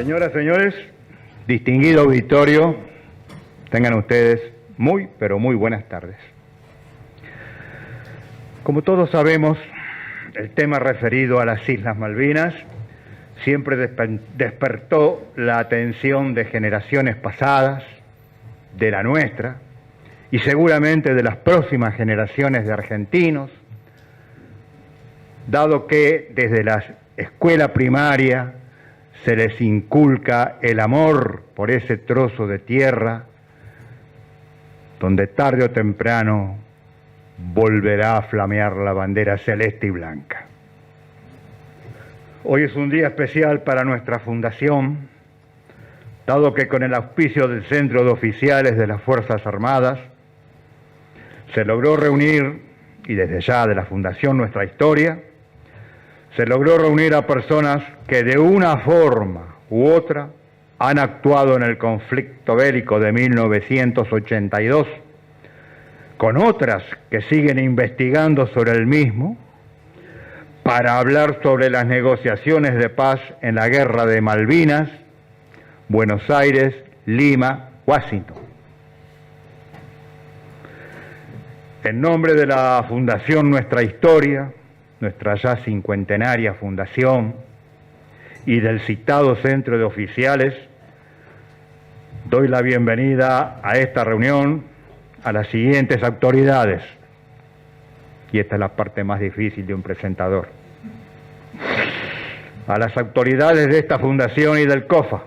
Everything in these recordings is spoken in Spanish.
Señoras, señores, distinguido auditorio, tengan ustedes muy, pero muy buenas tardes. Como todos sabemos, el tema referido a las Islas Malvinas siempre despertó la atención de generaciones pasadas, de la nuestra, y seguramente de las próximas generaciones de argentinos, dado que desde la escuela primaria se les inculca el amor por ese trozo de tierra donde tarde o temprano volverá a flamear la bandera celeste y blanca. Hoy es un día especial para nuestra fundación, dado que con el auspicio del Centro de Oficiales de las Fuerzas Armadas se logró reunir, y desde ya de la Fundación Nuestra Historia, se logró reunir a personas que de una forma u otra han actuado en el conflicto bélico de 1982, con otras que siguen investigando sobre el mismo, para hablar sobre las negociaciones de paz en la Guerra de Malvinas, Buenos Aires, Lima, Washington. En nombre de la Fundación Nuestra Historia, nuestra ya cincuentenaria fundación, y del citado Centro de Oficiales, doy la bienvenida a esta reunión a las siguientes autoridades. Y esta es la parte más difícil de un presentador. A las autoridades de esta fundación y del COFA,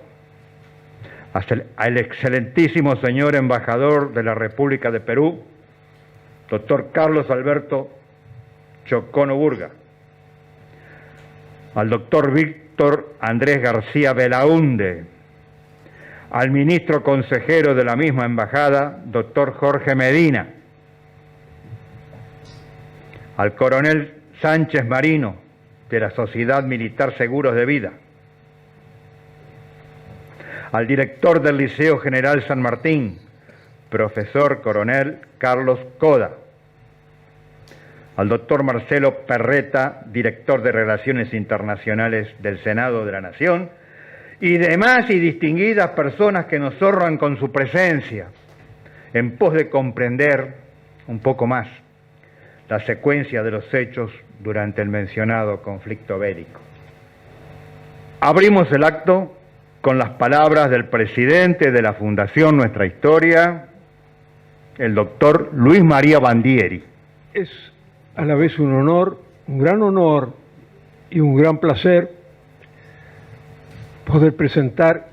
al excelentísimo señor embajador de la República de Perú, doctor Carlos Alberto Chocono Burga, al doctor Víctor Andrés García Belaúnde, al ministro consejero de la misma embajada, doctor Jorge Medina, al coronel Sánchez Marino, de la Sociedad Militar Seguros de Vida, al director del Liceo General San Martín, profesor coronel Carlos Coda, al doctor Marcelo Perreta, director de Relaciones Internacionales del Senado de la Nación, y demás y distinguidas personas que nos honran con su presencia, en pos de comprender un poco más la secuencia de los hechos durante el mencionado conflicto bélico. Abrimos el acto con las palabras del presidente de la Fundación Nuestra Historia, el doctor Luis María Bandieri. Es a la vez un honor, un gran honor y un gran placer poder presentar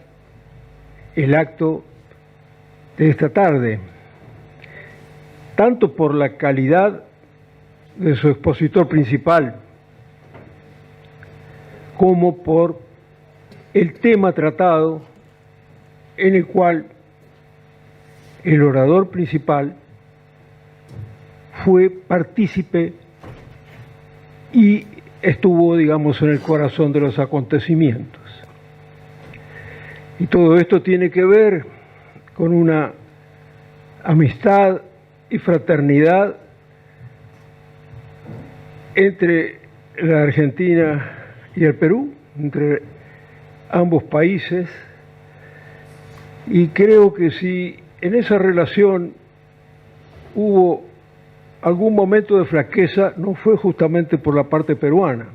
el acto de esta tarde, tanto por la calidad de su expositor principal, como por el tema tratado, en el cual el orador principal fue partícipe y estuvo, digamos, en el corazón de los acontecimientos. Y todo esto tiene que ver con una amistad y fraternidad entre la Argentina y el Perú, entre ambos países, y creo que si en esa relación hubo algún momento de flaqueza, no fue justamente por la parte peruana.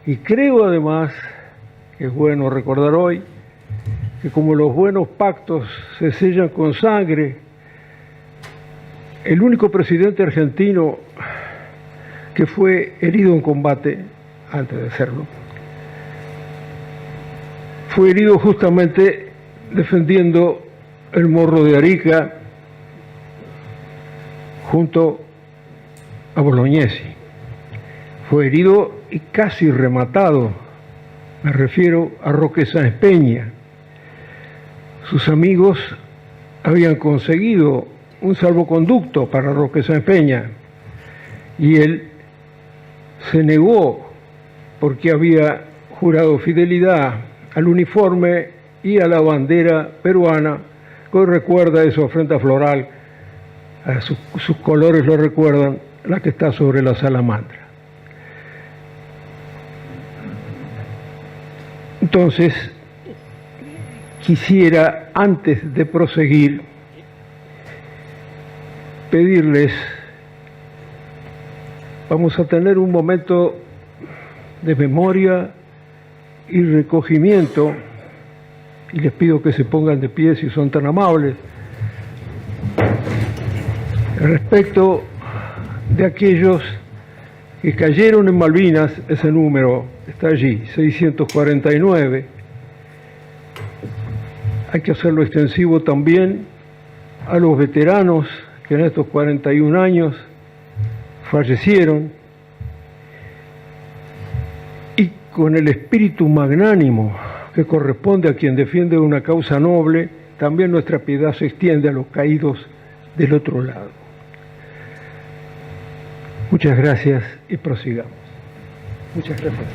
Y creo además, que es bueno recordar hoy, que como los buenos pactos se sellan con sangre, el único presidente argentino que fue herido en combate, antes de serlo, fue herido justamente defendiendo el Morro de Arica junto a Bolognesi. Fue herido y casi rematado, me refiero a Roque Sáenz Peña. Sus amigos habían conseguido un salvoconducto para Roque Sáenz Peña y él se negó porque había jurado fidelidad al uniforme y a la bandera peruana, que hoy recuerda esa ofrenda floral, sus colores lo recuerdan, la que está sobre la salamandra. Entonces, quisiera, antes de proseguir, pedirles, vamos a tener un momento de memoria y recogimiento, y les pido que se pongan de pie si son tan amables, respecto de aquellos que cayeron en Malvinas. Ese número está allí, 649. Hay que hacerlo extensivo también a los veteranos que en estos 41 años fallecieron, y con el espíritu magnánimo que corresponde a quien defiende una causa noble, también nuestra piedad se extiende a los caídos del otro lado. Muchas gracias y prosigamos. Muchas gracias.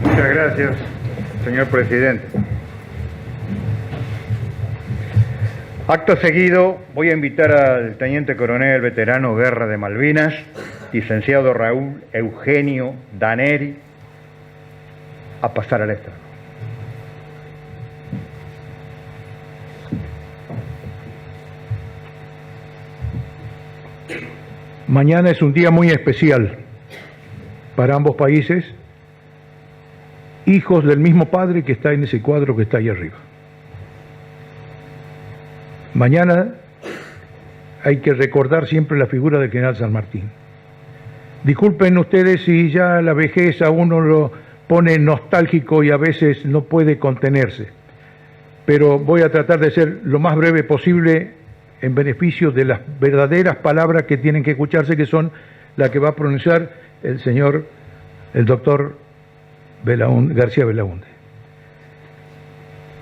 Muchas gracias, señor presidente. Acto seguido, voy a invitar al teniente coronel veterano Guerra de Malvinas, licenciado Raúl Eugenio Daneri, a pasar al estrado. Mañana es un día muy especial para ambos países, hijos del mismo padre que está en ese cuadro que está ahí arriba. Mañana hay que recordar siempre la figura del general San Martín. Disculpen ustedes si ya la vejez a uno lo pone nostálgico y a veces no puede contenerse, pero voy a tratar de ser lo más breve posible en beneficio de las verdaderas palabras que tienen que escucharse, que son las que va a pronunciar el doctor García Belaúnde.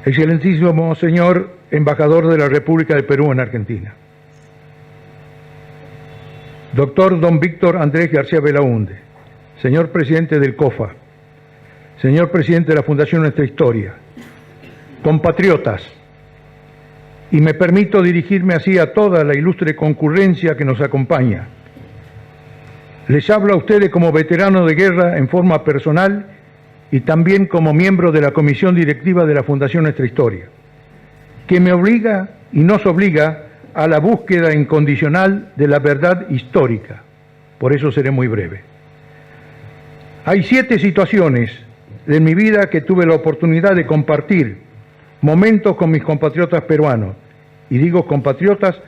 Excelentísimo señor embajador de la República del Perú en Argentina, doctor don Víctor Andrés García Belaúnde, señor presidente del COFA, señor presidente de la Fundación Nuestra Historia, compatriotas, y me permito dirigirme así a toda la ilustre concurrencia que nos acompaña. Les hablo a ustedes como veterano de guerra en forma personal y también como miembro de la comisión directiva de la Fundación Nuestra Historia, que me obliga y nos obliga a la búsqueda incondicional de la verdad histórica. Por eso seré muy breve. Hay 7 situaciones de mi vida que tuve la oportunidad de compartir momentos con mis compatriotas peruanos, y digo compatriotas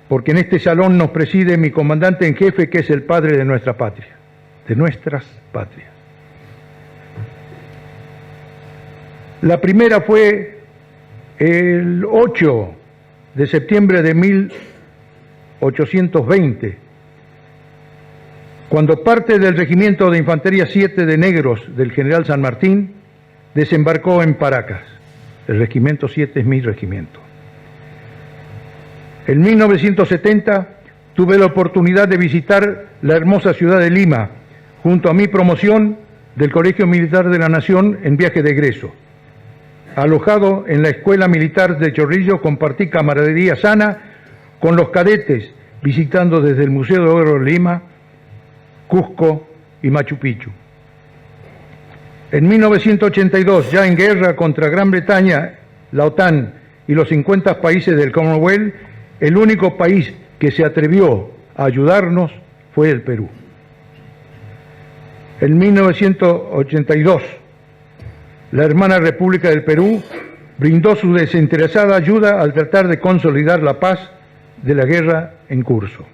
porque en este salón nos preside mi comandante en jefe, que es el padre de nuestra patria, de nuestras patrias. La primera fue el 8 de septiembre de 1820, cuando parte del Regimiento de Infantería 7 de Negros del general San Martín desembarcó en Paracas. El Regimiento 7 es mi regimiento. En 1970 tuve la oportunidad de visitar la hermosa ciudad de Lima, junto a mi promoción del Colegio Militar de la Nación en viaje de egreso. Alojado en la Escuela Militar de Chorrillos, compartí camaradería sana con los cadetes, visitando desde el Museo de Oro de Lima, Cusco y Machu Picchu. En 1982, ya en guerra contra Gran Bretaña, la OTAN y los 50 países del Commonwealth, el único país que se atrevió a ayudarnos fue el Perú. En 1982, la hermana República del Perú brindó su desinteresada ayuda al tratar de consolidar la paz de la guerra en curso.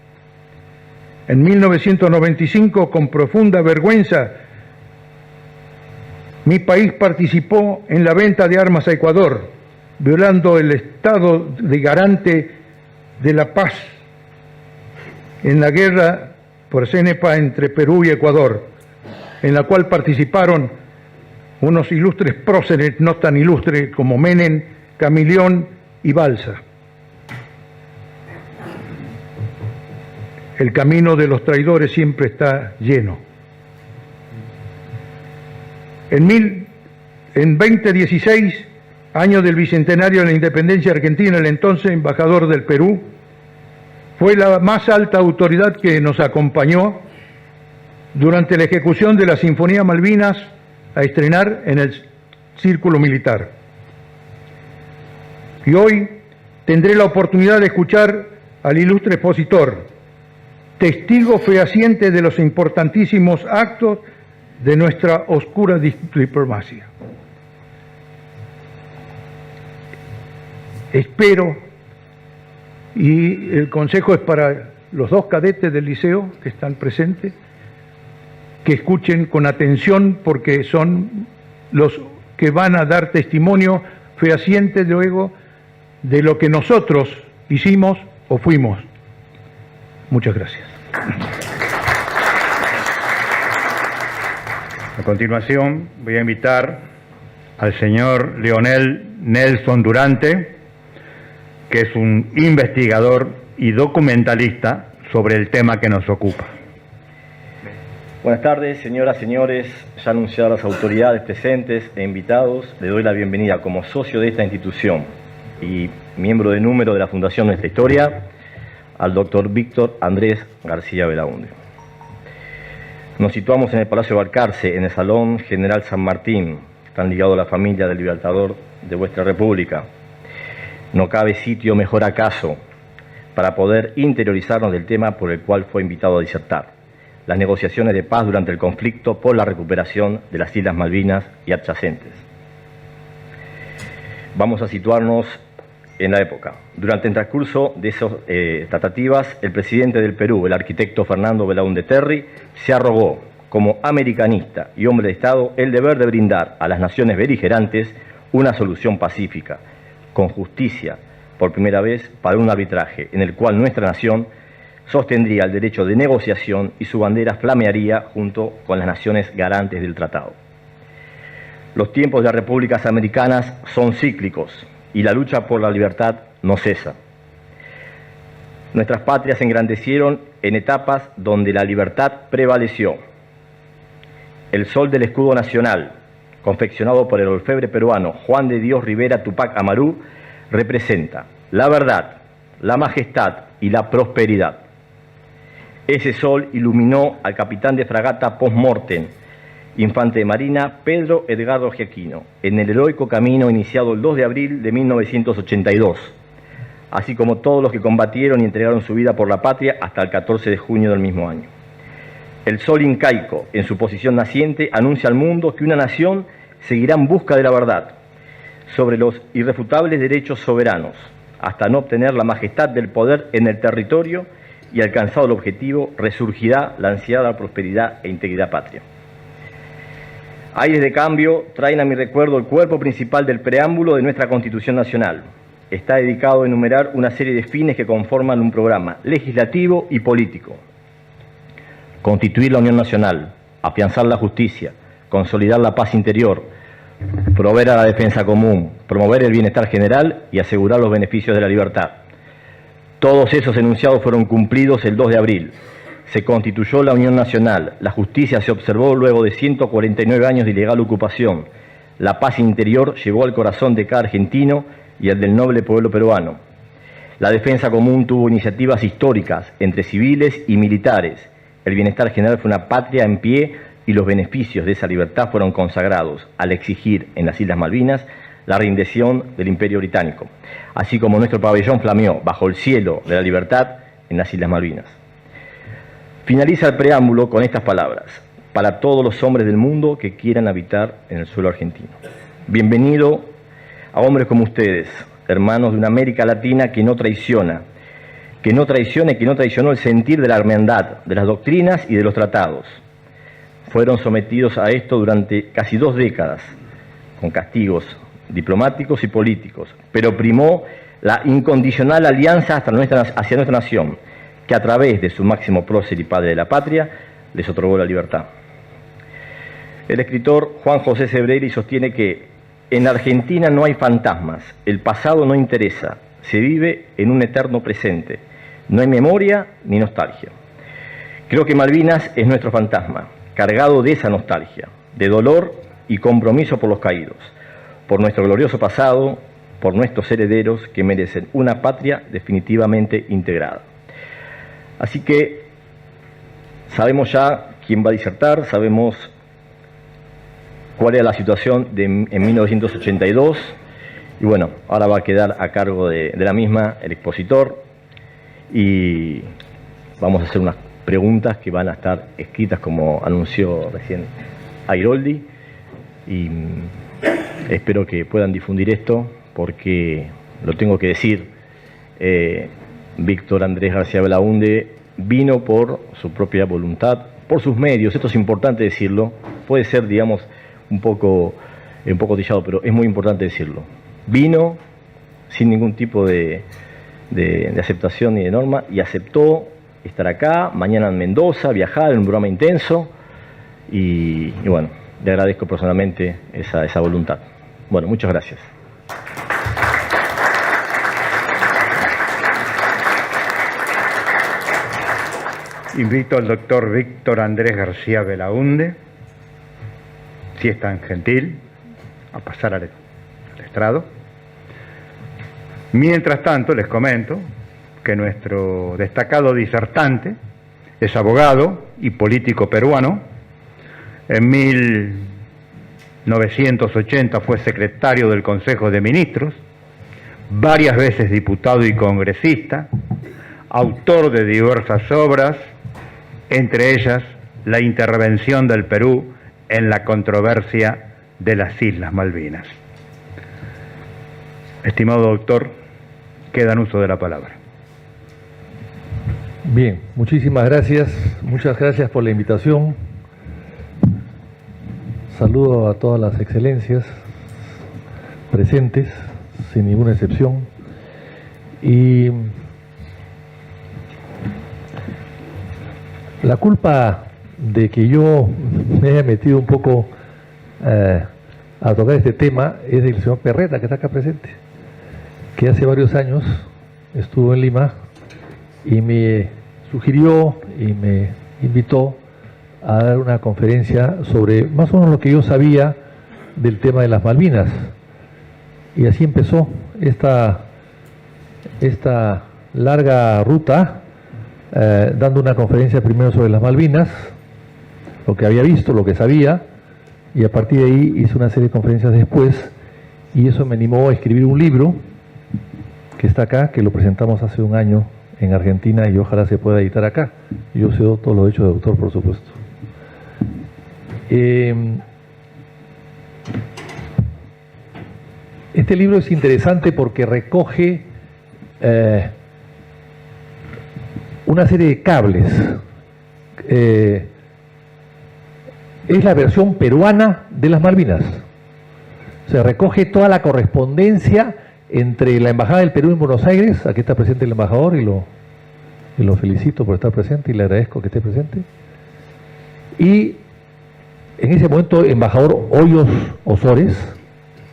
En 1995, con profunda vergüenza, mi país participó en la venta de armas a Ecuador, violando el estado de garante de la paz en la guerra por CENEPA entre Perú y Ecuador, en la cual participaron unos ilustres próceres no tan ilustres como Menem, Camilión y Balsa. El camino de los traidores siempre está lleno. En 2016, año del bicentenario de la independencia argentina, el entonces embajador del Perú fue la más alta autoridad que nos acompañó durante la ejecución de la Sinfonía Malvinas a estrenar en el círculo militar. Y hoy tendré la oportunidad de escuchar al ilustre expositor, testigo fehaciente de los importantísimos actos de nuestra oscura diplomacia. Espero, y el consejo es para los dos cadetes del liceo que están presentes, que escuchen con atención porque son los que van a dar testimonio fehaciente luego de lo que nosotros hicimos o fuimos. Muchas gracias. A continuación voy a invitar al señor Leonel Nelson Durante, que es un investigador y documentalista sobre el tema que nos ocupa. Buenas tardes, señoras, señores. Ya anunciadas las autoridades presentes e invitados, le doy la bienvenida como socio de esta institución y miembro de número de la Fundación Nuestra Historia, al doctor Víctor Andrés García Belaúnde. Nos situamos en el Palacio Balcarce, en el Salón General San Martín, tan ligado a la familia del Libertador de vuestra República. No cabe sitio mejor acaso para poder interiorizarnos del tema por el cual fue invitado a disertar: las negociaciones de paz durante el conflicto por la recuperación de las Islas Malvinas y adyacentes. Vamos a situarnos en la época. Durante el transcurso de esas tratativas, el presidente del Perú, el arquitecto Fernando Belaúnde Terry, se arrogó, como americanista y hombre de Estado, el deber de brindar a las naciones beligerantes una solución pacífica, con justicia, por primera vez, para un arbitraje en el cual nuestra nación sostendría el derecho de negociación y su bandera flamearía junto con las naciones garantes del tratado. Los tiempos de las repúblicas americanas son cíclicos y la lucha por la libertad no cesa. Nuestras patrias se engrandecieron en etapas donde la libertad prevaleció. El sol del escudo nacional, confeccionado por el orfebre peruano Juan de Dios Rivera Tupac Amaru, representa la verdad, la majestad y la prosperidad. Ese sol iluminó al capitán de fragata post-mortem, infante de marina Pedro Edgardo Giaquino, en el heroico camino iniciado el 2 de abril de 1982, así como todos los que combatieron y entregaron su vida por la patria hasta el 14 de junio del mismo año. El sol incaico, en su posición naciente, anuncia al mundo que una nación seguirá en busca de la verdad sobre los irrefutables derechos soberanos, hasta no obtener la majestad del poder en el territorio, y alcanzado el objetivo, resurgirá la ansiada prosperidad e integridad patria. Aires de cambio traen a mi recuerdo el cuerpo principal del preámbulo de nuestra Constitución Nacional. Está dedicado a enumerar una serie de fines que conforman un programa legislativo y político: constituir la Unión Nacional, afianzar la justicia, consolidar la paz interior, proveer a la defensa común, promover el bienestar general y asegurar los beneficios de la libertad. Todos esos enunciados fueron cumplidos el 2 de abril. Se constituyó la Unión Nacional, la justicia se observó luego de 149 años de ilegal ocupación, la paz interior llegó al corazón de cada argentino y al del noble pueblo peruano. La defensa común tuvo iniciativas históricas entre civiles y militares. El bienestar general fue una patria en pie y los beneficios de esa libertad fueron consagrados al exigir en las Islas Malvinas la rendición del Imperio Británico, así como nuestro pabellón flameó bajo el cielo de la libertad en las Islas Malvinas. Finaliza el preámbulo con estas palabras: para todos los hombres del mundo que quieran habitar en el suelo argentino. Bienvenido a hombres como ustedes, hermanos de una América Latina que no traiciona, que no traicionó el sentir de la hermandad, de las doctrinas y de los tratados. Fueron sometidos a esto durante casi 2 décadas, con castigos diplomáticos y políticos, pero primó la incondicional alianza hacia nuestra nación, que a través de su máximo prócer y padre de la patria, les otorgó la libertad. El escritor Juan José Sebrelli sostiene que en la Argentina no hay fantasmas, el pasado no interesa, se vive en un eterno presente, no hay memoria ni nostalgia. Creo que Malvinas es nuestro fantasma, cargado de esa nostalgia, de dolor y compromiso por los caídos, por nuestro glorioso pasado, por nuestros herederos que merecen una patria definitivamente integrada. Así que sabemos ya quién va a disertar, sabemos cuál era la situación en 1982, y bueno, ahora va a quedar a cargo de la misma el expositor, y vamos a hacer unas preguntas que van a estar escritas como anunció recién Airoldi, y espero que puedan difundir esto porque lo tengo que decir. Víctor Andrés García Belaúnde vino por su propia voluntad, por sus medios. Esto es importante decirlo, puede ser, digamos, un poco trillado, pero es muy importante decirlo. Vino sin ningún tipo de aceptación ni de norma, y aceptó estar acá, mañana en Mendoza, viajar en un programa intenso, y bueno, le agradezco personalmente esa voluntad. Bueno, muchas gracias. Invito al doctor Víctor Andrés García Belaúnde, si es tan gentil, a pasar al estrado. Mientras tanto, les comento que nuestro destacado disertante es abogado y político peruano. En 1980 fue secretario del Consejo de Ministros, varias veces diputado y congresista, autor de diversas obras, entre ellas la intervención del Perú en la controversia de las Islas Malvinas. Estimado doctor, queda en uso de la palabra. Bien, muchísimas gracias, muchas gracias por la invitación. Saludo a todas las excelencias presentes, sin ninguna excepción. Y la culpa de que yo me haya metido un poco a tocar este tema es del señor Perreta, que está acá presente, que hace varios años estuvo en Lima y me sugirió y me invitó a dar una conferencia sobre más o menos lo que yo sabía del tema de las Malvinas. Y así empezó esta larga ruta, dando una conferencia primero sobre las Malvinas, lo que había visto, lo que sabía, y a partir de ahí hice una serie de conferencias después, y eso me animó a escribir un libro que está acá, que lo presentamos hace un año en Argentina y ojalá se pueda editar acá. Yo cedo todos los derechos de autor, por supuesto. Este libro es interesante porque recoge una serie de cables. Es la versión peruana de las Malvinas. Se recoge toda la correspondencia entre la Embajada del Perú en Buenos Aires. Aquí está presente el embajador y lo felicito por estar presente y le agradezco que esté presente. Y en ese momento, embajador Hoyos Osores,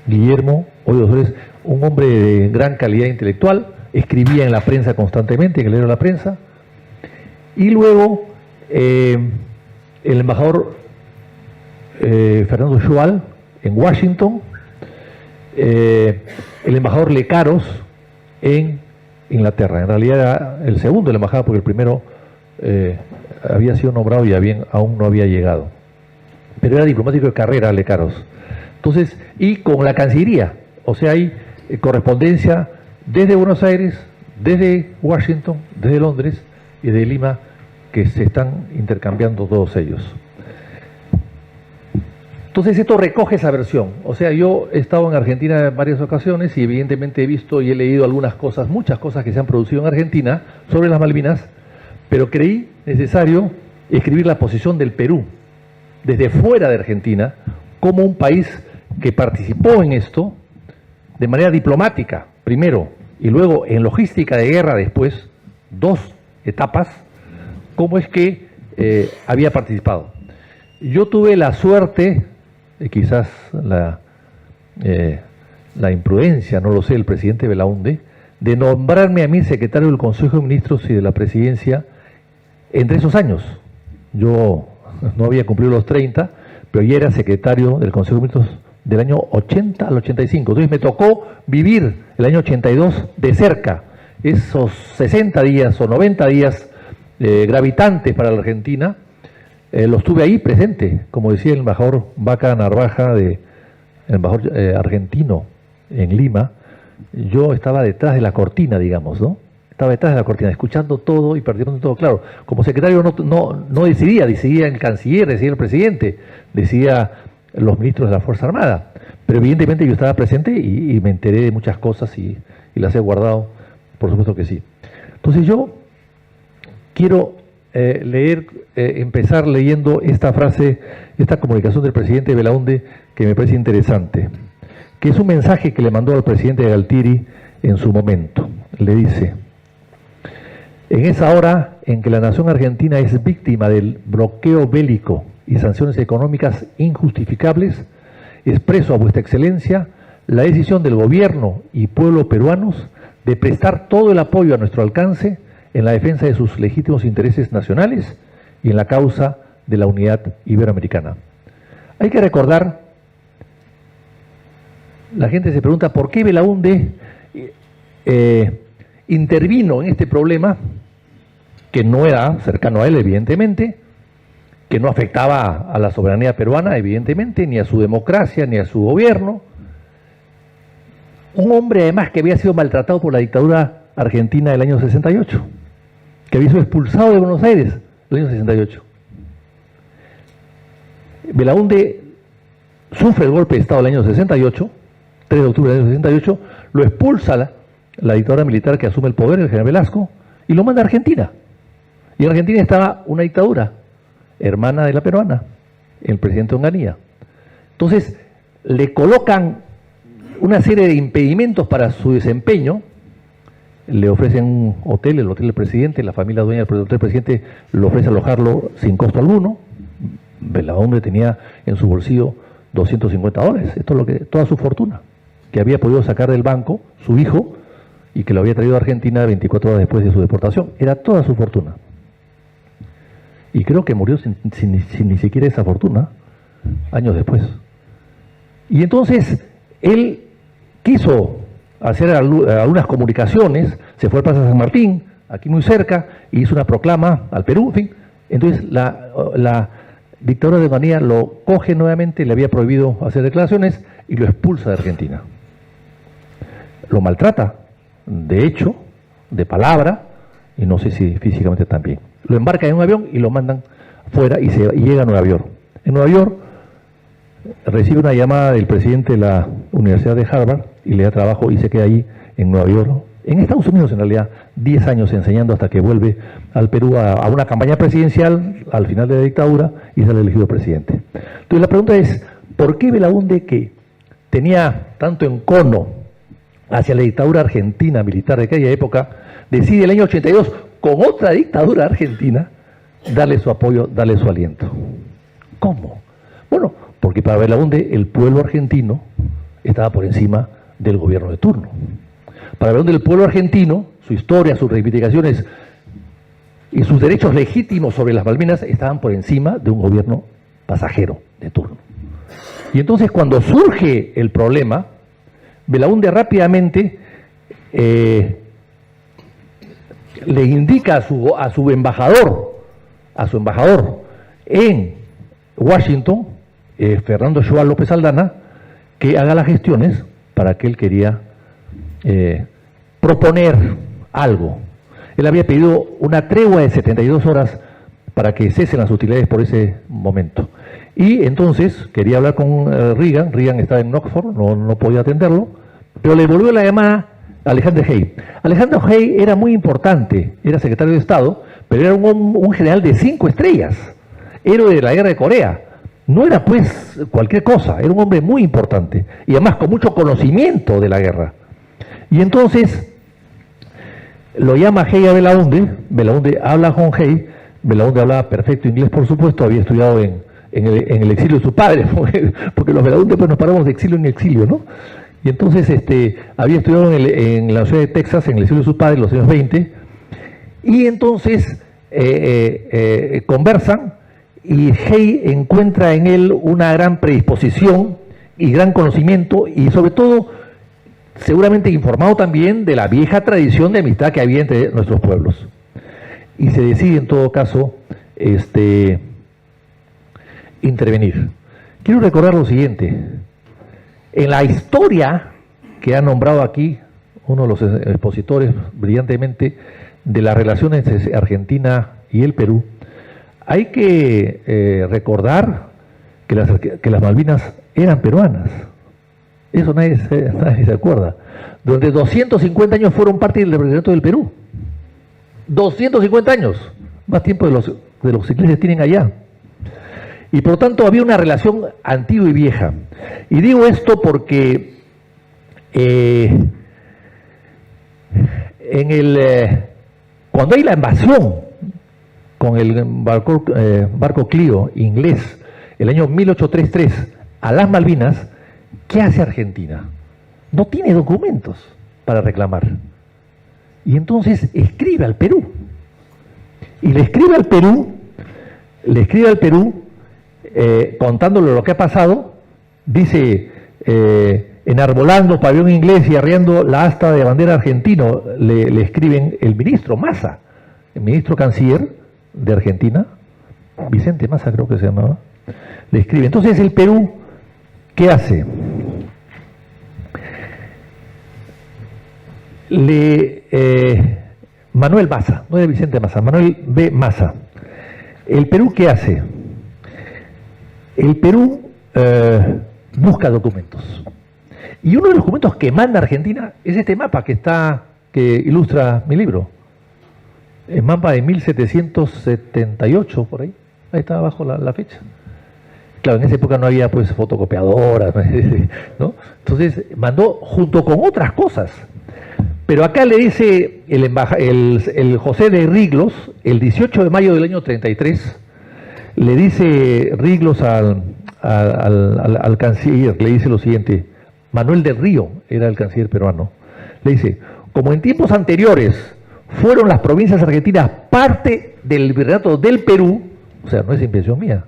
Guillermo Hoyos Osores, un hombre de gran calidad intelectual, escribía en la prensa constantemente, en el diario de la prensa. Y luego el embajador Fernando Schwal en Washington, el embajador Lecaros en Inglaterra. En realidad era el segundo de la embajada porque el primero había sido nombrado y aún no había llegado. Pero era diplomático de carrera, Lecaros. Entonces, y con la Cancillería, o sea, hay correspondencia desde Buenos Aires, desde Washington, desde Londres y de Lima, que se están intercambiando todos ellos. Entonces esto recoge esa versión. O sea, yo he estado en Argentina en varias ocasiones y evidentemente he visto y he leído algunas cosas, muchas cosas que se han producido en Argentina sobre las Malvinas, pero creí necesario escribir la posición del Perú desde fuera de Argentina como un país que participó en esto de manera diplomática primero y luego en logística de guerra después, dos etapas, cómo es que había participado. Yo tuve la suerte, quizás la imprudencia, no lo sé, el presidente Belaúnde, de nombrarme a mí secretario del Consejo de Ministros y de la Presidencia entre esos años. Yo no había cumplido los 30, pero ya era secretario del Consejo de Ministros del año 80 al 85. Entonces me tocó vivir el año 82 de cerca, esos 60 días o 90 días gravitantes para la Argentina, Lo estuve ahí presente, como decía el embajador Vaca Narvaja, el embajador argentino en Lima. Yo estaba detrás de la cortina, digamos, ¿no? Estaba detrás de la cortina, escuchando todo y participando en todo. Claro, como secretario no decidía el canciller, decidía el presidente, decidía los ministros de la Fuerza Armada. Pero evidentemente yo estaba presente y me enteré de muchas cosas y las he guardado, por supuesto que sí. Entonces yo quiero empezar leyendo esta frase, esta comunicación del presidente Belaúnde, que me parece interesante, que es un mensaje que le mandó al presidente Galtieri en su momento. Le dice: en esa hora en que la nación argentina es víctima del bloqueo bélico y sanciones económicas injustificables, expreso a vuestra excelencia la decisión del gobierno y pueblo peruanos de prestar todo el apoyo a nuestro alcance en la defensa de sus legítimos intereses nacionales y en la causa de la unidad iberoamericana. Hay que recordar, la gente se pregunta por qué Belaúnde intervino en este problema, que no era cercano a él, evidentemente, que no afectaba a la soberanía peruana, evidentemente, ni a su democracia, ni a su gobierno. Un hombre, además, que había sido maltratado por la dictadura argentina del año 68, que había sido expulsado de Buenos Aires el año 68. Belaúnde sufre el golpe de Estado del año 68, 3 de octubre del año 68, lo expulsa la dictadura militar que asume el poder, el general Velasco, y lo manda a Argentina. Y en Argentina estaba una dictadura, hermana de la peruana, el presidente Onganía. Entonces, le colocan una serie de impedimentos para su desempeño, le ofrecen un hotel, el hotel del presidente, la familia dueña del hotel del presidente le ofrece alojarlo sin costo alguno. Belaúnde tenía en su bolsillo $250, esto es lo que, toda su fortuna, que había podido sacar del banco su hijo y que lo había traído a Argentina 24 horas después de su deportación. Era toda su fortuna. Y creo que murió sin ni siquiera esa fortuna, años después. Y entonces, él quiso hacer algunas comunicaciones, se fue a Plaza San Martín, aquí muy cerca, y hizo una proclama al Perú, en fin. Entonces, la dictadura de Onganía lo coge nuevamente, le había prohibido hacer declaraciones, y lo expulsa de Argentina. Lo maltrata, de hecho, de palabra, y no sé si físicamente también. Lo embarca en un avión y lo mandan fuera y llega a Nueva York. En Nueva York recibe una llamada del presidente de la Universidad de Harvard y le da trabajo y se queda ahí en Nueva York, en Estados Unidos en realidad, 10 años enseñando hasta que vuelve al Perú a una campaña presidencial al final de la dictadura y sale elegido presidente. Entonces la pregunta es, ¿por qué Belaúnde, que tenía tanto encono hacia la dictadura argentina militar de aquella época, decide el año 82 con otra dictadura argentina darle su apoyo, darle su aliento? ¿Cómo? Bueno, porque para Belaúnde el pueblo argentino estaba por encima del gobierno de turno. Para Belaúnde el pueblo argentino, su historia, sus reivindicaciones y sus derechos legítimos sobre las Malvinas estaban por encima de un gobierno pasajero de turno. Y entonces cuando surge el problema, Belaúnde rápidamente le indica a su embajador en Washington, Fernando Shoah López Aldana, que haga las gestiones para que él quería proponer algo. Él había pedido una tregua de 72 horas para que cesen las hostilidades por ese momento. Y entonces quería hablar con Reagan estaba en Oxford, no podía atenderlo, pero le devolvió la llamada a Alexander Haig. Alexander Haig era muy importante, era secretario de Estado, pero era un general de 5 estrellas, héroe de la guerra de Corea. No era pues cualquier cosa, era un hombre muy importante y además con mucho conocimiento de la guerra. Y entonces lo llama Haig a Belaúnde, Belaúnde habla con Haig, Belaúnde hablaba perfecto inglés, por supuesto, había estudiado en el exilio de su padre, porque los Belaúnde pues nos paramos de exilio en exilio, ¿no? Y entonces había estudiado en la Universidad de Texas, en el exilio de su padre, en los años 20, y entonces conversan, y Haig encuentra en él una gran predisposición y gran conocimiento, y sobre todo, seguramente informado también de la vieja tradición de amistad que había entre nuestros pueblos. Y se decide en todo caso intervenir. Quiero recordar lo siguiente. En la historia que ha nombrado aquí uno de los expositores brillantemente de las relaciones entre Argentina y el Perú, hay que recordar que las Malvinas eran peruanas. Eso nadie se acuerda. Durante 250 años fueron parte del representante del Perú. 250 años. Más tiempo de los que ingleses tienen allá. Y por lo tanto había una relación antigua y vieja. Y digo esto porque cuando hay la invasión con el barco Clio inglés, el año 1833, a las Malvinas, ¿qué hace Argentina? No tiene documentos para reclamar. Y entonces escribe al Perú. Y le escribe al Perú, contándole lo que ha pasado, dice, enarbolando pabellón inglés y arriando la asta de bandera argentino, le escriben el ministro Massa, el ministro canciller de Argentina, Vicente Massa creo que se llamaba, le escribe. Entonces el Perú, ¿qué hace? Manuel Massa, no es Vicente Massa, Manuel B. Massa. ¿El Perú qué hace? El Perú busca documentos. Y uno de los documentos que manda Argentina es este mapa que ilustra mi libro. El mapa de 1778, por ahí. Ahí está abajo la fecha. Claro, en esa época no había pues fotocopiadoras, ¿no? Entonces mandó junto con otras cosas. Pero acá le dice el José de Riglos, el 18 de mayo del año 33, le dice Riglos al canciller, le dice lo siguiente, Manuel del Río era el canciller peruano, le dice, como en tiempos anteriores fueron las provincias argentinas parte del virreinato del Perú, o sea, no es invención mía,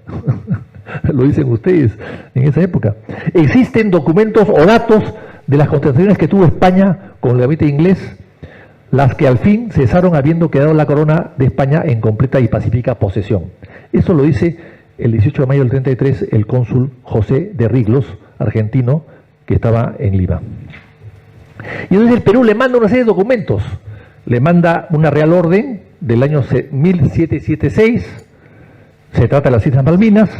lo dicen ustedes en esa época, existen documentos o datos de las conversaciones que tuvo España con el gabinete inglés, las que al fin cesaron habiendo quedado la corona de España en completa y pacífica posesión. Eso lo dice el 18 de mayo del 33 el cónsul José de Riglos, argentino, que estaba en Lima. Y entonces el Perú le manda una serie de documentos, le manda una real orden del año 1776, se trata de las Islas Malvinas,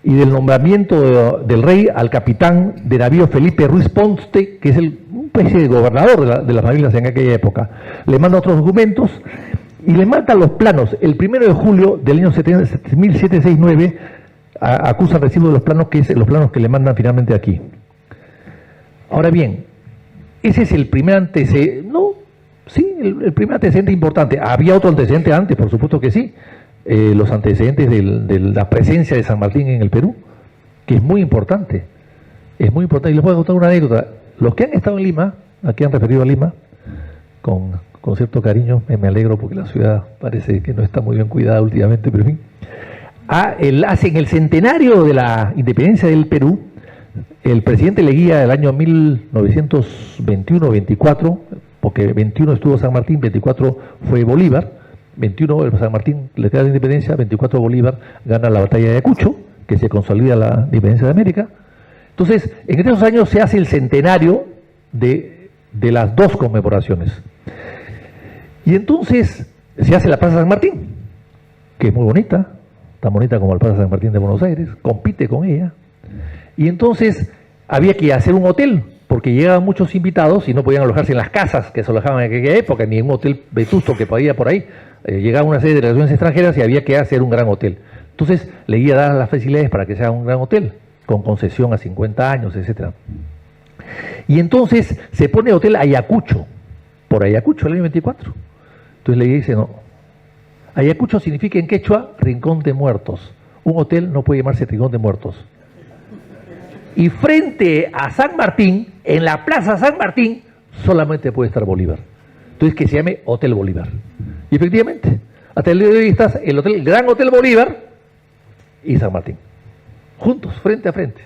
y del nombramiento del rey al capitán de navío Felipe Ruiz Ponce, que es una especie de gobernador de las Malvinas en aquella época. Le manda otros documentos y le manda los planos. El 1 de julio del año 1769 acusa recibo de los planos, que es los planos que le mandan finalmente aquí. Ahora bien, ese es el primer antecedente, no, sí, el primer antecedente importante. Había otro antecedente antes, por supuesto que sí. Los antecedentes de la presencia de San Martín en el Perú, que es muy importante. Es muy importante. Y les voy a contar una anécdota. Los que han estado en Lima, aquí han referido a Lima, con cierto cariño, me alegro porque la ciudad parece que no está muy bien cuidada últimamente, pero en fin. En el centenario de la independencia del Perú, el presidente Leguía del año 1921-24, porque 21 estuvo San Martín, 24 fue Bolívar, 21 el San Martín le queda la independencia, 24 Bolívar gana la batalla de Ayacucho, que se consolida la independencia de América. Entonces, en esos años se hace el centenario de las dos conmemoraciones. Y entonces se hace la Plaza San Martín, que es muy bonita, tan bonita como la Plaza San Martín de Buenos Aires, compite con ella. Y entonces había que hacer un hotel, porque llegaban muchos invitados y no podían alojarse en las casas que se alojaban en aquella época, ni en un hotel vetusto que podía por ahí. Llegaban una serie de delegaciones extranjeras y había que hacer un gran hotel. Entonces Leguía da las facilidades para que sea un gran hotel, con concesión a 50 años, etc. Y entonces se pone hotel Ayacucho, por Ayacucho, el año 24. Entonces Leguía dice, no, Ayacucho significa en quechua rincón de muertos. Un hotel no puede llamarse rincón de muertos. Y frente a San Martín, en la Plaza San Martín, solamente puede estar Bolívar. Entonces que se llame Hotel Bolívar. Y efectivamente, hasta el día de hoy está el Gran Hotel Bolívar y San Martín, juntos, frente a frente.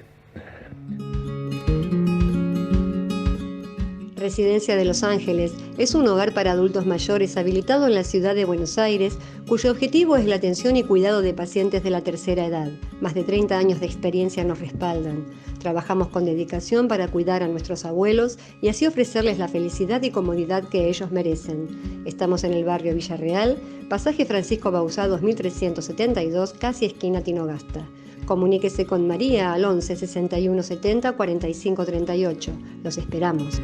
Residencia de Los Ángeles es un hogar para adultos mayores habilitado en la ciudad de Buenos Aires, cuyo objetivo es la atención y cuidado de pacientes de la tercera edad. Más de 30 años de experiencia nos respaldan. Trabajamos con dedicación para cuidar a nuestros abuelos y así ofrecerles la felicidad y comodidad que ellos merecen. Estamos en el barrio Villarreal, pasaje Francisco Bauzá 2372, casi esquina Tinogasta. Comuníquese con María al 11 61 70 45 38. Los esperamos.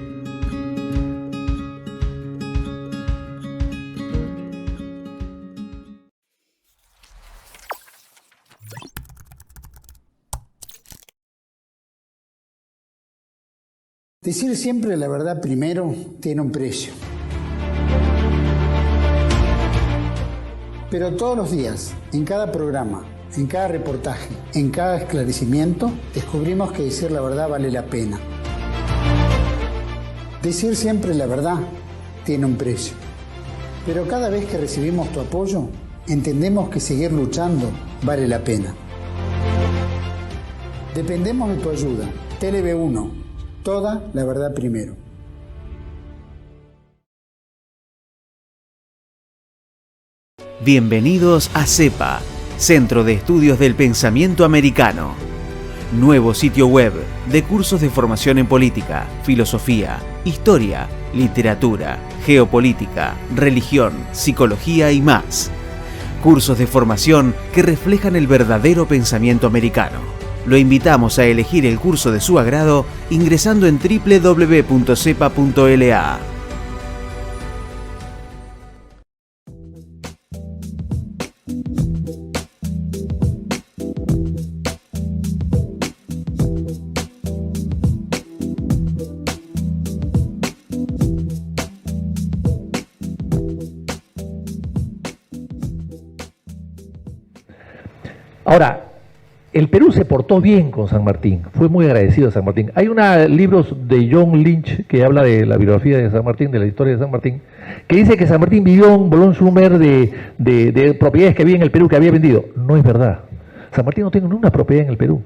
Decir siempre la verdad primero tiene un precio. Pero todos los días, en cada programa, en cada reportaje, en cada esclarecimiento, descubrimos que decir la verdad vale la pena. Decir siempre la verdad tiene un precio. Pero cada vez que recibimos tu apoyo, entendemos que seguir luchando vale la pena. Dependemos de tu ayuda. TLV1, toda la verdad primero. Bienvenidos a CEPA, Centro de Estudios del Pensamiento Americano. Nuevo sitio web de cursos de formación en política, filosofía, historia, literatura, geopolítica, religión, psicología y más. Cursos de formación que reflejan el verdadero pensamiento americano. Lo invitamos a elegir el curso de su agrado ingresando en www.cepa.la. Ahora, el Perú se portó bien con San Martín, fue muy agradecido a San Martín. Hay libros de John Lynch que habla de la biografía de San Martín, de la historia de San Martín, que dice que San Martín vivió un bolón sumer de propiedades que había en el Perú que había vendido. No es verdad. San Martín no tiene ninguna propiedad en el Perú.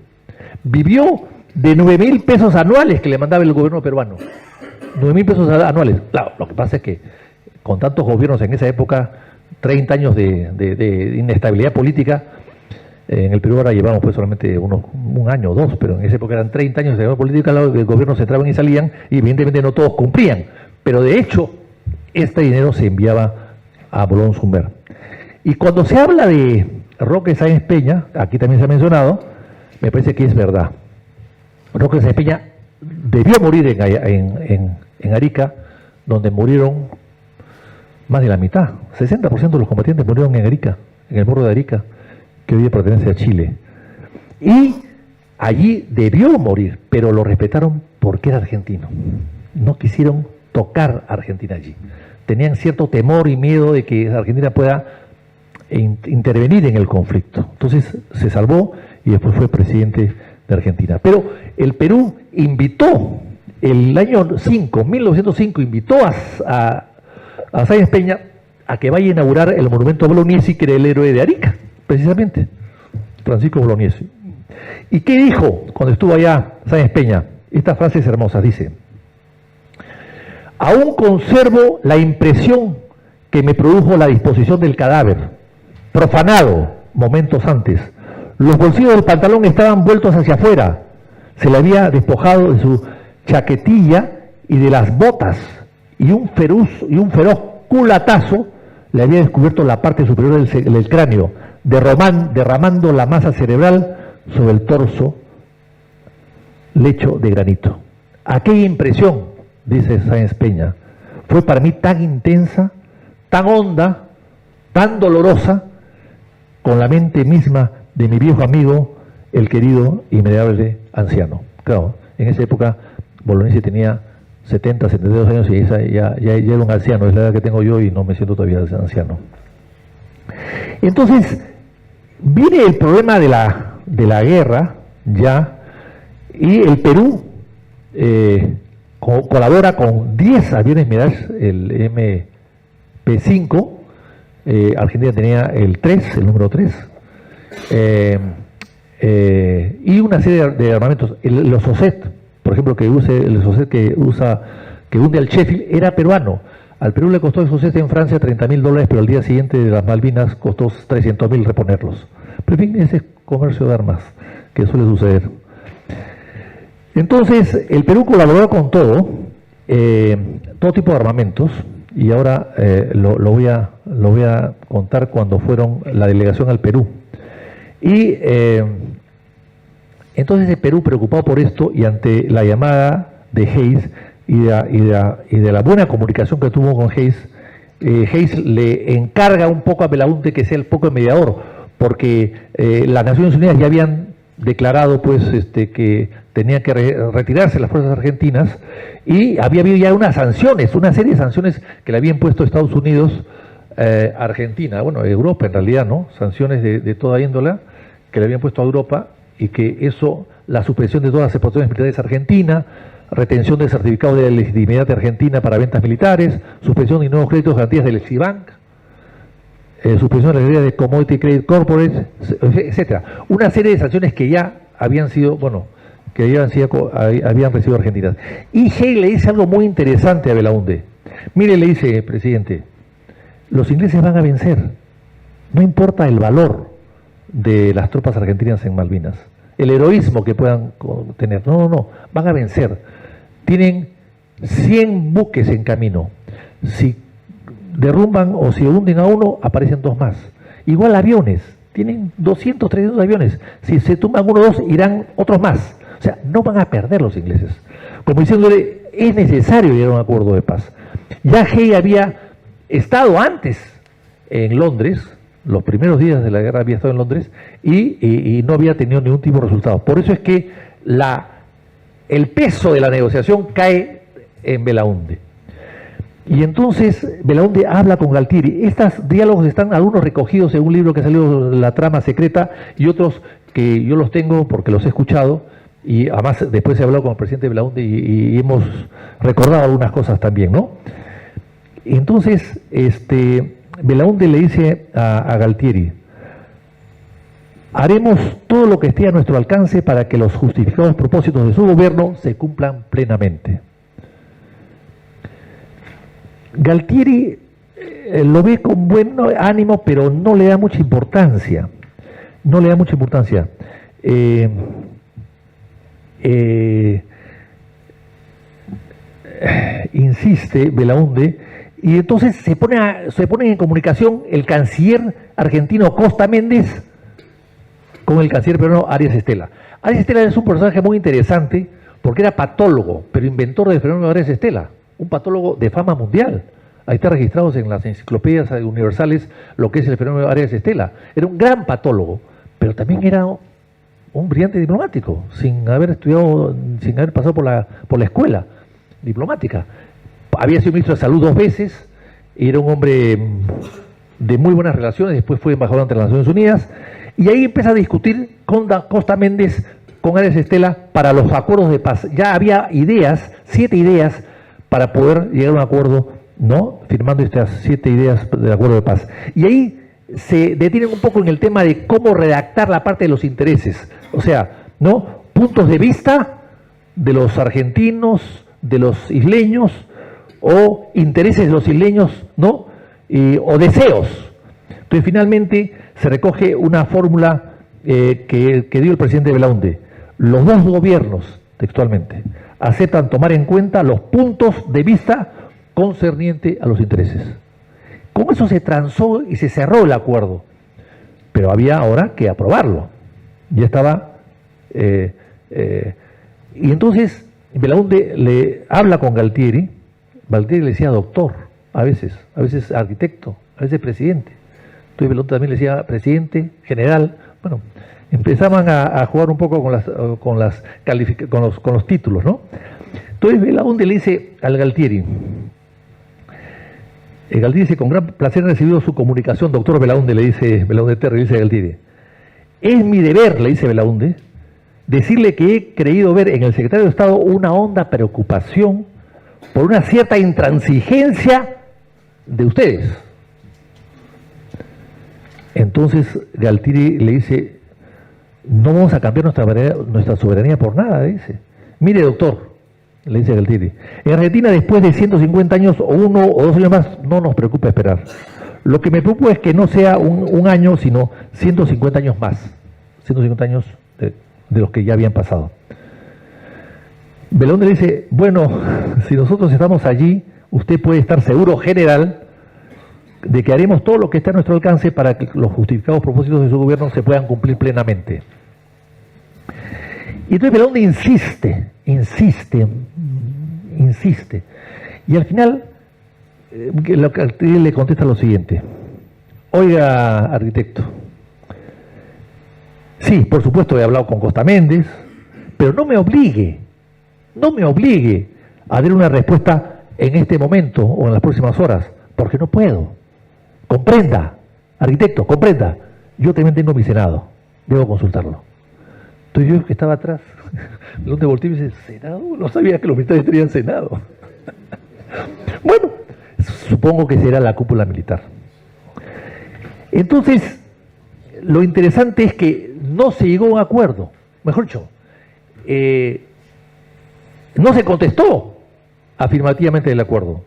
Vivió de 9.000 pesos anuales que le mandaba el gobierno peruano. 9.000 pesos anuales. Claro, lo que pasa es que con tantos gobiernos en esa época, 30 años de inestabilidad política, en el Perú ahora llevamos pues solamente un año o dos, pero en esa época eran 30 años de política, los gobiernos entraban y salían y evidentemente no todos cumplían, pero de hecho este dinero se enviaba a Bolón Sumer. Y cuando se habla de Roque Sáenz Peña, aquí también se ha mencionado, me parece que es verdad. Roque Sáenz Peña debió morir en Arica, donde murieron más de la mitad, 60% de los combatientes murieron en Arica, en el Morro de Arica, que hoy pertenece a Chile. Y allí debió morir, pero lo respetaron porque era argentino. No quisieron tocar a Argentina allí. Tenían cierto temor y miedo de que Argentina pueda intervenir en el conflicto. Entonces se salvó y después fue presidente de Argentina. Pero el Perú invitó, el año 1905, invitó a Sáenz Peña a que vaya a inaugurar el monumento a Bolognesi, que era el héroe de Arica, precisamente, Francisco Bolognesi. ¿Y qué dijo cuando estuvo allá Sáenz Peña? Esta frase es hermosa, dice: aún conservo la impresión que me produjo la disposición del cadáver, profanado momentos antes. Los bolsillos del pantalón estaban vueltos hacia afuera, se le había despojado de su chaquetilla y de las botas, y un feroz culatazo le había descubierto la parte superior del cráneo, derramando la masa cerebral sobre el torso lecho de granito. Aquella impresión, dice Sáenz Peña, fue para mí tan intensa, tan honda, tan dolorosa, con la mente misma de mi viejo amigo, el querido y inmediable anciano. Claro, en esa época Bolognesi tenía 70, 72 años y ya era un anciano, es la edad que tengo yo y no me siento todavía anciano. Entonces, viene el problema de la guerra ya, y el Perú colabora con 10 aviones Mirage, el MP5, Argentina tenía el 3, el número 3, y una serie de armamentos, los OSET, por ejemplo, el OSET que usa que hunde al Sheffield, era peruano. Al Perú le costó esos en Francia $30.000, pero al día siguiente de las Malvinas costó 300.000 reponerlos. Pero en fin, ese es comercio de armas que suele suceder. Entonces, el Perú colaboró con todo tipo de armamentos, y ahora lo voy a contar cuando fueron la delegación al Perú. Y entonces el Perú, preocupado por esto y ante la llamada de Hayes y de la buena comunicación que tuvo con Hayes, Hayes le encarga un poco a Belaúnde que sea el poco mediador, porque las Naciones Unidas ya habían declarado pues que tenían que retirarse las fuerzas argentinas, y había habido ya unas sanciones, una serie de sanciones que le habían puesto Estados Unidos a Argentina, bueno, Europa en realidad, ¿no? Sanciones de toda índole que le habían puesto a Europa, y que eso, la suspensión de todas las exportaciones militares a Argentina, retención del certificado de legitimidad de Argentina para ventas militares, suspensión de nuevos créditos garantías del Cibank, suspensión de la ley de Commodity Credit Corporate, etcétera. Una serie de sanciones que ya habían sido, bueno, que habían recibido Argentina. Y Hay le dice algo muy interesante a Belaúnde. Mire, le dice, presidente, los ingleses van a vencer, no importa el valor de las tropas argentinas en Malvinas, el heroísmo que puedan tener, no, van a vencer. Tienen 100 buques en camino. Si derrumban o si hunden a uno, aparecen 2 más. Igual aviones, tienen 200, 300 aviones. Si se tumban 1 o 2, irán otros más. O sea, no van a perder los ingleses. Como diciéndole, es necesario llegar a un acuerdo de paz. Ya Hay había estado antes en Londres, los primeros días de la guerra había estado en Londres, y no había tenido ningún tipo de resultado. Por eso es que el peso de la negociación cae en Belaúnde. Y entonces Belaúnde habla con Galtieri. Estos diálogos están algunos recogidos en un libro que ha salido, La Trama Secreta, y otros que yo los tengo porque los he escuchado, y además después he hablado con el presidente Belaúnde y hemos recordado algunas cosas también, ¿no? Entonces, Belaúnde le dice a Galtieri: haremos todo lo que esté a nuestro alcance para que los justificados propósitos de su gobierno se cumplan plenamente. Galtieri lo ve con buen ánimo, pero no le da mucha importancia. No le da mucha importancia. Insiste Belaúnde, y entonces se pone en comunicación el canciller argentino Costa Méndez con el canciller peruano Arias Estela. Arias Estela es un personaje muy interesante porque era patólogo, pero inventor del fenómeno de Arias Estela, un patólogo de fama mundial. Ahí está registrados en las enciclopedias universales lo que es el fenómeno de Arias Estela. Era un gran patólogo, pero también era un brillante diplomático, sin haber estudiado, sin haber pasado por la escuela diplomática. Había sido ministro de Salud 2 veces, era un hombre de muy buenas relaciones, después fue embajador ante las Naciones Unidas, y ahí empieza a discutir con Costa Méndez, con Arias Estela, para los acuerdos de paz. Ya había 7 ideas para poder llegar a un acuerdo, ¿no? Firmando estas 7 ideas del acuerdo de paz. Y ahí se detienen un poco en el tema de cómo redactar la parte de los intereses. O sea, ¿no? Puntos de vista de los argentinos, de los isleños, o intereses de los isleños, ¿no? O deseos. Entonces, finalmente, se recoge una fórmula que dio el presidente Belaúnde. Los 2 gobiernos, textualmente, aceptan tomar en cuenta los puntos de vista concernientes a los intereses. Con eso se transó y se cerró el acuerdo, pero había ahora que aprobarlo. Ya estaba, y entonces Belaúnde le habla con Galtieri. Galtieri le decía doctor, a veces arquitecto, a veces presidente. Entonces Belaúnde también le decía presidente, general. Bueno, empezaban a jugar un poco con los títulos, ¿no? Entonces Belaúnde le dice al Galtieri. Galtieri dice: con gran placer he recibido su comunicación, doctor Belaúnde, le dice Belaúnde Terry, le dice a Galtieri. Es mi deber, le dice Belaúnde, decirle que he creído ver en el secretario de Estado una honda preocupación por una cierta intransigencia de ustedes. Entonces Galtieri le dice: no vamos a cambiar nuestra soberanía por nada, dice. Mire, doctor, le dice Galtieri. En Argentina, después de 150 años, o 1 o 2 años más, no nos preocupa esperar. Lo que me preocupa es que no sea un año, sino 150 años más. 150 años de los que ya habían pasado. Belaúnde le dice, bueno, si nosotros estamos allí, usted puede estar seguro, general, de que haremos todo lo que está a nuestro alcance para que los justificados propósitos de su gobierno se puedan cumplir plenamente. Y entonces Belaúnde insiste. Y al final, le contesta lo siguiente. Oiga, arquitecto, sí, por supuesto he hablado con Costa Méndez, pero no me obligue a dar una respuesta en este momento o en las próximas horas, porque no puedo. Comprenda, arquitecto, comprenda. Yo también tengo mi Senado, debo consultarlo. Entonces yo que estaba atrás, donde volteé y me dice, ¿Senado? No sabía que los militares tenían Senado. Bueno, supongo que será la cúpula militar. Entonces, lo interesante es que no se llegó a un acuerdo, mejor dicho, no se contestó afirmativamente del acuerdo.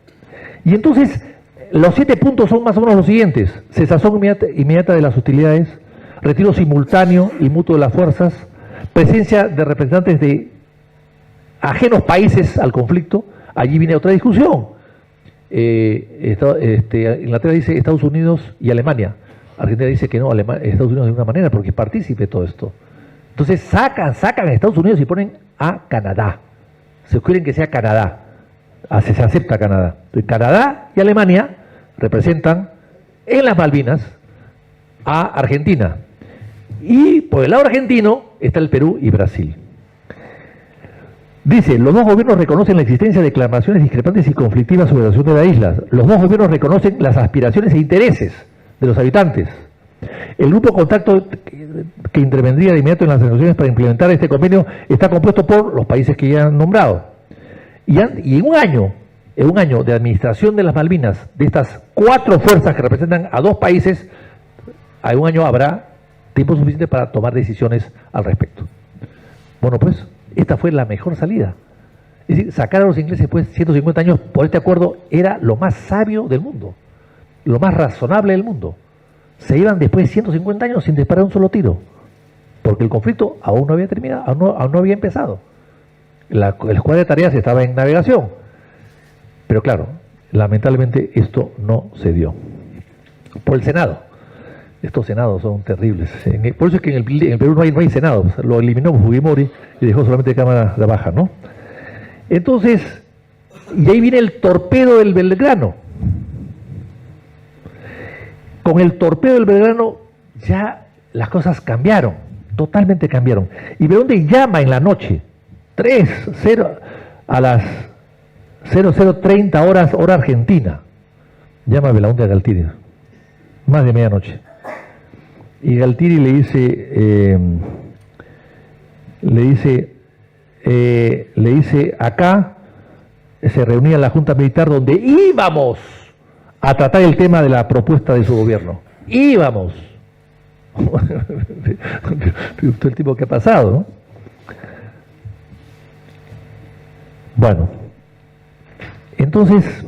Y entonces, los 7 puntos son más o menos los siguientes: cesación inmediata de las hostilidades, retiro simultáneo y mutuo de las fuerzas, presencia de representantes de ajenos países al conflicto. Allí viene otra discusión. Inglaterra dice Estados Unidos y Alemania. Argentina dice que no, Estados Unidos de una manera porque es partícipe de todo esto. Entonces sacan a Estados Unidos y ponen a Canadá. Se quieren que sea Canadá. Se acepta Canadá. Entonces, Canadá y Alemania representan en las Malvinas a Argentina. Y por el lado argentino está el Perú y Brasil. Dice, los dos gobiernos reconocen la existencia de declaraciones discrepantes y conflictivas sobre la situación de la isla. Los dos gobiernos reconocen las aspiraciones e intereses de los habitantes. El grupo de contacto que intervendría de inmediato en las negociaciones para implementar este convenio está compuesto por los países que ya han nombrado. Y en un año de administración de las Malvinas, de estas 4 fuerzas que representan a 2 países, en un año habrá tiempo suficiente para tomar decisiones al respecto. Bueno, pues, esta fue la mejor salida. Es decir, sacar a los ingleses después de 150 años por este acuerdo era lo más sabio del mundo, lo más razonable del mundo. Se iban después de 150 años sin disparar un solo tiro, porque el conflicto aún no había terminado, aún no había empezado. El escuadra de tareas estaba en navegación. Pero claro, lamentablemente esto no se dio. Por el Senado. Estos senados son terribles. Por eso es que en el Perú no hay senado. Lo eliminó Fujimori y dejó solamente Cámara de Baja, ¿no? Entonces, y ahí viene el torpedo del Belgrano. Con el torpedo del Belgrano ya las cosas cambiaron, totalmente cambiaron. Y Belaúnde llama en la noche, a las 00:30 horas, hora argentina. Llama a Belaúnde a Galtieri, más de medianoche. Y Galtieri le dice, acá se reunía la Junta Militar donde íbamos a tratar el tema de la propuesta de su gobierno. Íbamos. Todo el tiempo que ha pasado, ¿no? Bueno, entonces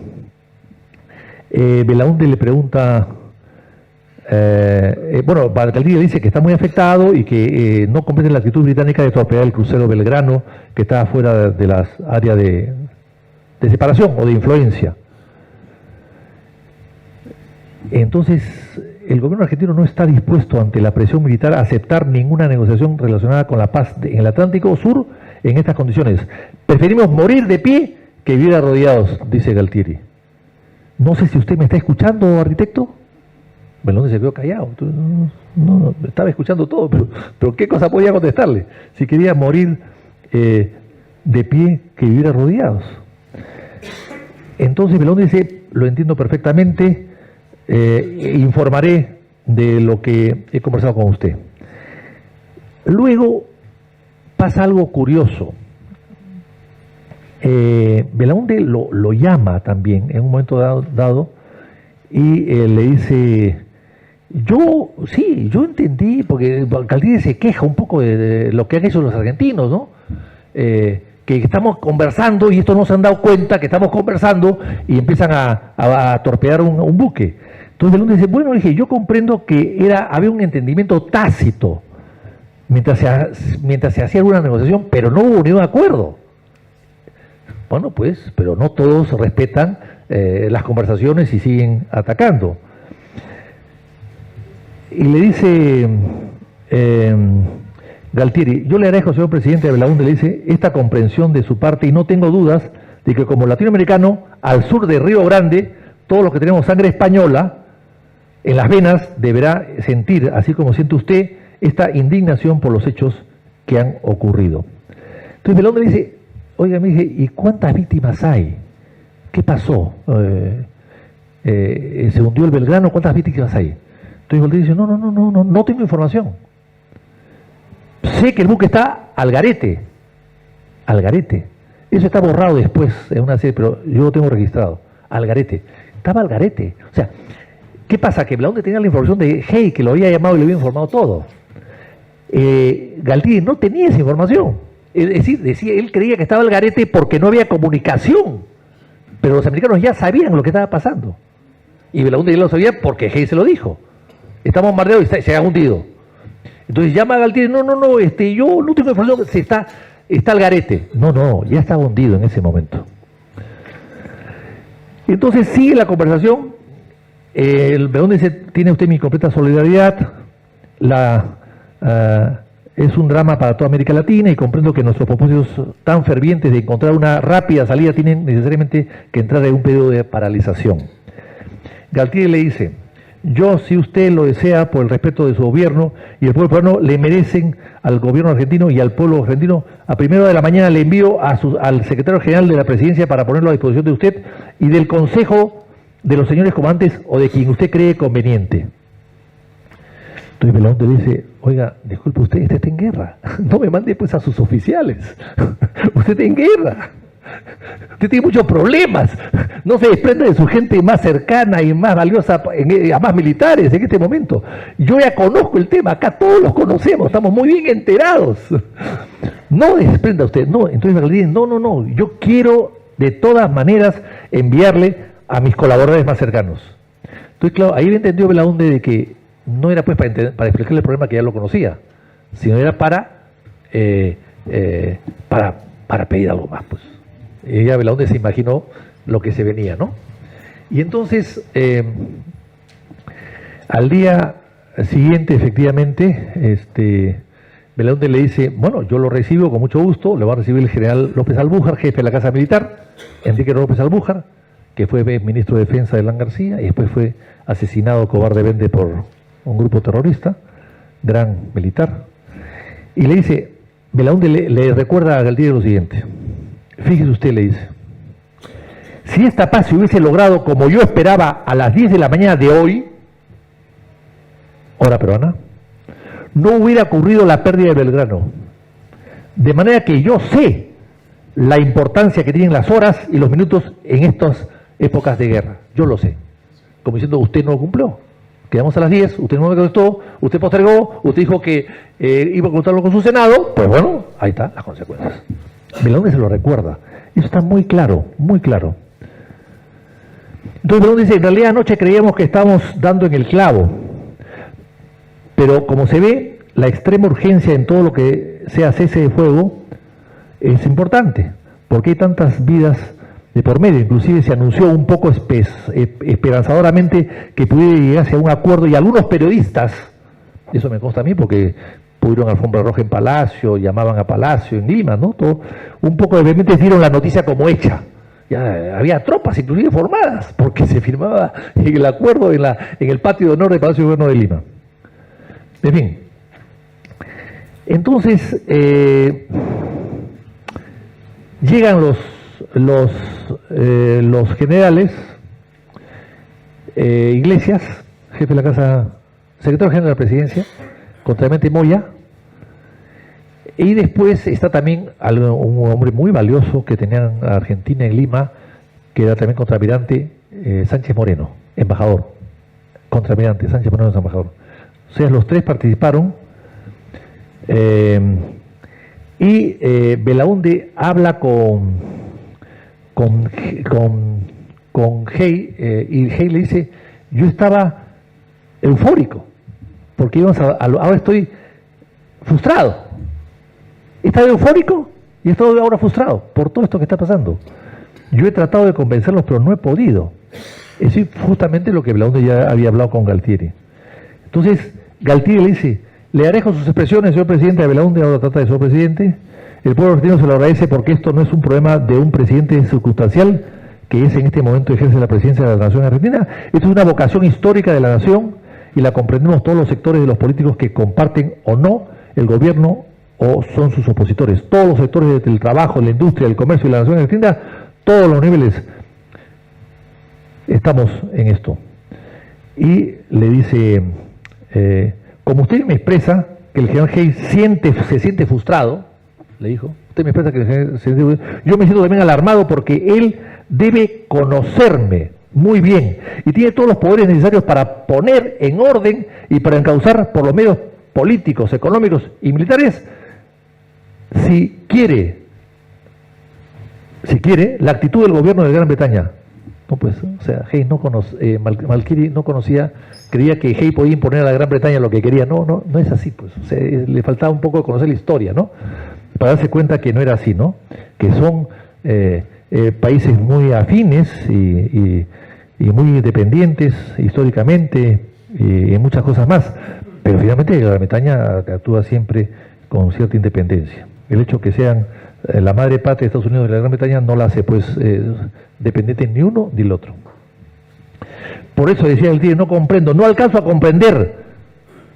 Belaúnde le pregunta, Galtieri dice que está muy afectado y que no comprende la actitud británica de torpedear el crucero Belgrano, que está fuera de las áreas de separación o de influencia. Entonces, el gobierno argentino no está dispuesto ante la presión militar a aceptar ninguna negociación relacionada con la paz en el Atlántico Sur en estas condiciones. Preferimos morir de pie que vivir arrodillados, dice Galtieri. No sé si usted me está escuchando, arquitecto. Belaúnde se quedó callado. No, estaba escuchando todo, pero ¿qué cosa podía contestarle? Si quería morir de pie que vivir arrodillados. Entonces Belaúnde dice, lo entiendo perfectamente, informaré de lo que he conversado con usted. Luego pasa algo curioso. Belaúnde lo llama también en un momento dado y le dice, yo entendí, porque Galtieri se queja un poco de lo que han hecho los argentinos, ¿no? que estamos conversando y estos no se han dado cuenta que estamos conversando y empiezan a torpedear un buque. Entonces Belaúnde dice, bueno, dije, yo comprendo que había un entendimiento tácito mientras se hacía alguna negociación, pero no hubo ni un acuerdo. Bueno, pues, pero no todos respetan las conversaciones y siguen atacando. Y le dice Galtieri, yo le agradezco, señor presidente de Belaúnde, le dice, esta comprensión de su parte, y no tengo dudas de que como latinoamericano, al sur de Río Grande, todos los que tenemos sangre española en las venas deberá sentir, así como siente usted, esta indignación por los hechos que han ocurrido. Entonces Belaúnde le dice, oiga, me dice, ¿y cuántas víctimas hay? ¿Qué pasó? ¿Se hundió el Belgrano? ¿Cuántas víctimas hay? Entonces Galtieri dice, no tengo información. Sé que el buque está al garete. Al garete. Eso está borrado después en una serie, pero yo lo tengo registrado. Al garete. Estaba al garete. O sea, ¿qué pasa? Que Belaúnde tenía la información de Hey, que lo había llamado y le había informado todo. Galtieri no tenía esa información. Es decir, él creía que estaba al garete porque no había comunicación. Pero los americanos ya sabían lo que estaba pasando. Y Belaúnde ya lo sabía porque Hey se lo dijo. Estamos bombardeados y se ha hundido. Entonces llama a Galtieri, yo no tengo información, está al garete. No, ya estaba hundido en ese momento. Entonces sigue la conversación. El Belaúnde dice, tiene usted mi completa solidaridad. Es un drama para toda América Latina y comprendo que nuestros propósitos tan fervientes de encontrar una rápida salida tienen necesariamente que entrar en un periodo de paralización. Galtieri le dice, yo, si usted lo desea, por el respeto de su gobierno y el pueblo peruano, le merecen al gobierno argentino y al pueblo argentino. A 1:00 de la mañana le envío al secretario general de la presidencia para ponerlo a disposición de usted y del consejo de los señores comandantes o de quien usted cree conveniente. Entonces Belaúnde le dice, oiga, disculpe usted está en guerra. No me mande pues a sus oficiales. Usted está en guerra. Usted tiene muchos problemas. No se desprende de su gente más cercana y más valiosa, a más militares en este momento. Yo ya conozco el tema, acá todos los conocemos, estamos muy bien enterados. No desprenda usted. No, entonces me dicen, no, yo quiero de todas maneras enviarle a mis colaboradores más cercanos. Entonces, claro, ahí entendió Belaúnde de que no era pues para explicarle el problema que ya lo conocía, sino era para pedir algo más, pues. Ella, Belaúnde, se imaginó lo que se venía, ¿no? Y entonces, al día siguiente, efectivamente, Belaúnde le dice, bueno, yo lo recibo con mucho gusto, lo va a recibir el general López Albújar, jefe de la Casa Militar, Enrique López Albújar, que fue ministro de Defensa de Hernán García y después fue asesinado cobardemente por un grupo terrorista, gran militar. Y le dice, Belaúnde le recuerda a Galtieri lo siguiente. Fíjese usted, le dice, si esta paz se hubiese logrado como yo esperaba a las 10 de la mañana de hoy, hora peruana, no hubiera ocurrido la pérdida de Belgrano. De manera que yo sé la importancia que tienen las horas y los minutos en estas épocas de guerra. Yo lo sé. Como diciendo, usted no cumplió. Quedamos a las 10, usted no me contestó, usted postergó, usted dijo que iba a contarlo con su Senado, pues bueno, ahí están las consecuencias. Belaúnde se lo recuerda. Eso está muy claro, muy claro. Entonces Belaúnde dice, en realidad anoche creíamos que estábamos dando en el clavo, pero como se ve, la extrema urgencia en todo lo que sea cese de fuego es importante, porque hay tantas vidas de por medio. Inclusive se anunció un poco esperanzadoramente que pudiera llegarse a un acuerdo y algunos periodistas, eso me consta a mí porque pudieron alfombra roja en Palacio, llamaban a Palacio en Lima, ¿no? Todo, un poco de vehemente dieron la noticia como hecha. Ya había tropas inclusive formadas porque se firmaba el acuerdo en el patio de honor del Palacio de Gobierno de Lima. En fin. Entonces llegan los generales, Iglesias, jefe de la Casa, secretario general de la Presidencia, contrariamente Moya, y después está también un hombre muy valioso que tenían a Argentina en Lima, que era también contraalmirante, Sánchez Moreno, embajador, contraalmirante Sánchez Moreno, embajador. O sea, los tres participaron Y Belaúnde habla con Hay, y Hay le dice, yo estaba eufórico, porque ahora estoy frustrado. Estaba eufórico y estoy ahora frustrado por todo esto que está pasando. Yo he tratado de convencerlos, pero no he podido. Eso es justamente lo que Belaúnde ya había hablado con Galtieri. Entonces, Galtieri le dice, le agradezco sus expresiones, señor presidente. De Belaúnde ahora trata de señor presidente. El pueblo argentino se lo agradece porque esto no es un problema de un presidente circunstancial que es en este momento ejerce la presidencia de la nación argentina. Esto es una vocación histórica de la nación y la comprendemos todos los sectores de los políticos que comparten o no el gobierno o son sus opositores. Todos los sectores del trabajo, la industria, el comercio y la nación argentina, todos los niveles estamos en esto. Y le dice, como usted me expresa que el general Hay se siente frustrado, le dijo, usted me expresa que el general se siente frustrado, yo me siento también alarmado porque él debe conocerme muy bien y tiene todos los poderes necesarios para poner en orden y para encauzar por los medios políticos, económicos y militares, si quiere la actitud del gobierno de Gran Bretaña. No, pues, o sea, Malkieri no conocía, creía que Hay podía imponer a la Gran Bretaña lo que quería. No es así, pues. O sea, le faltaba un poco de conocer la historia, ¿no? Para darse cuenta que no era así, ¿no? Que son países muy afines y muy independientes históricamente y en muchas cosas más. Pero finalmente la Gran Bretaña actúa siempre con cierta independencia. El hecho que sean la madre patria de Estados Unidos y la Gran Bretaña no la hace pues dependiente ni uno ni el otro. Por eso decía el tío, no comprendo, no alcanzo a comprender,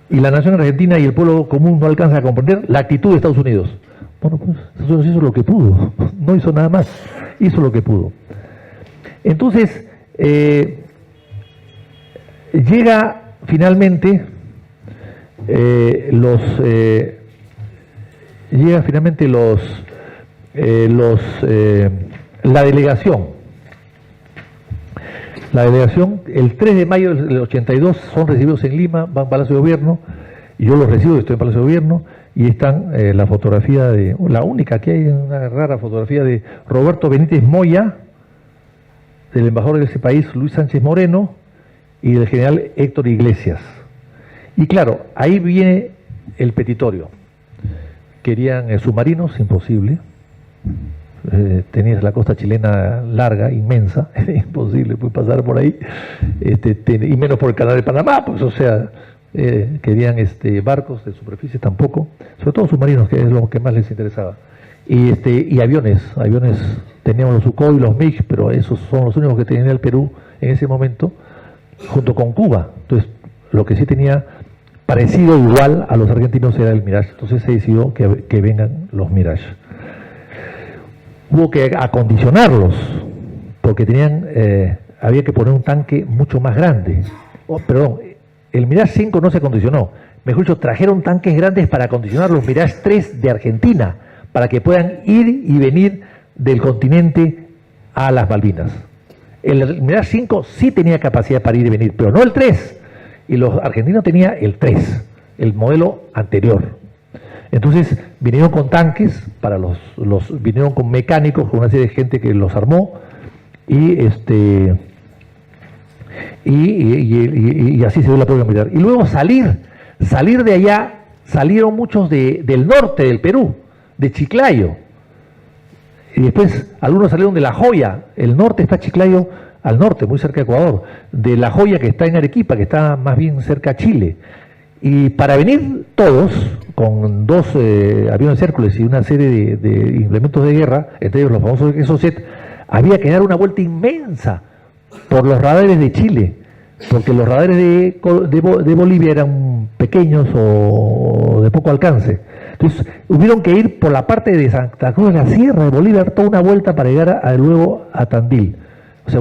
y la nación argentina y el pueblo común no alcanzan a comprender la actitud de Estados Unidos. Bueno, pues eso hizo lo que pudo, no hizo nada más, hizo lo que pudo. Entonces, llega finalmente la delegación. La delegación, el 3 de mayo del 82, son recibidos en Lima, van a Palacio de Gobierno, y yo los recibo, estoy en Palacio de Gobierno, y están la fotografía de, la única que hay, una rara fotografía de Roberto Benítez Moya, del embajador de ese país, Luis Sánchez Moreno, y del general Héctor Iglesias. Y claro, ahí viene el petitorio. Querían submarinos, imposible. Tenías la costa chilena larga, inmensa, imposible pues, pasar por ahí, y menos por el canal de Panamá, pues o sea, querían barcos de superficie tampoco, sobre todo submarinos, que es lo que más les interesaba, y aviones, teníamos los Sukhoi y los MiG, pero esos son los únicos que tenía el Perú en ese momento, junto con Cuba. Entonces, lo que sí tenía parecido igual a los argentinos era el Mirage, entonces se decidió que vengan los Mirage. Hubo que acondicionarlos, porque había que poner un tanque mucho más grande. El Mirage 5 no se acondicionó. Mejor dicho, trajeron tanques grandes para acondicionar los Mirage 3 de Argentina, para que puedan ir y venir del continente a las Malvinas. El Mirage 5 sí tenía capacidad para ir y venir, pero no el 3. Y los argentinos tenían el 3, el modelo anterior. Entonces vinieron con tanques, vinieron con mecánicos, con una serie de gente que los armó, y así se dio la prueba militar. Y luego salir de allá, salieron muchos del norte del Perú, de Chiclayo. Y después algunos salieron de La Joya. El norte está Chiclayo al norte, muy cerca de Ecuador. De La Joya, que está en Arequipa, que está más bien cerca a Chile. Y para venir todos, con 2 aviones Hércules y una serie de implementos de guerra, entre ellos los famosos Exocet, había que dar una vuelta inmensa por los radares de Chile, porque los radares de Bolivia eran pequeños o de poco alcance. Entonces hubieron que ir por la parte de Santa Cruz de la Sierra de Bolivia, dar toda una vuelta para llegar luego a Tandil. O sea,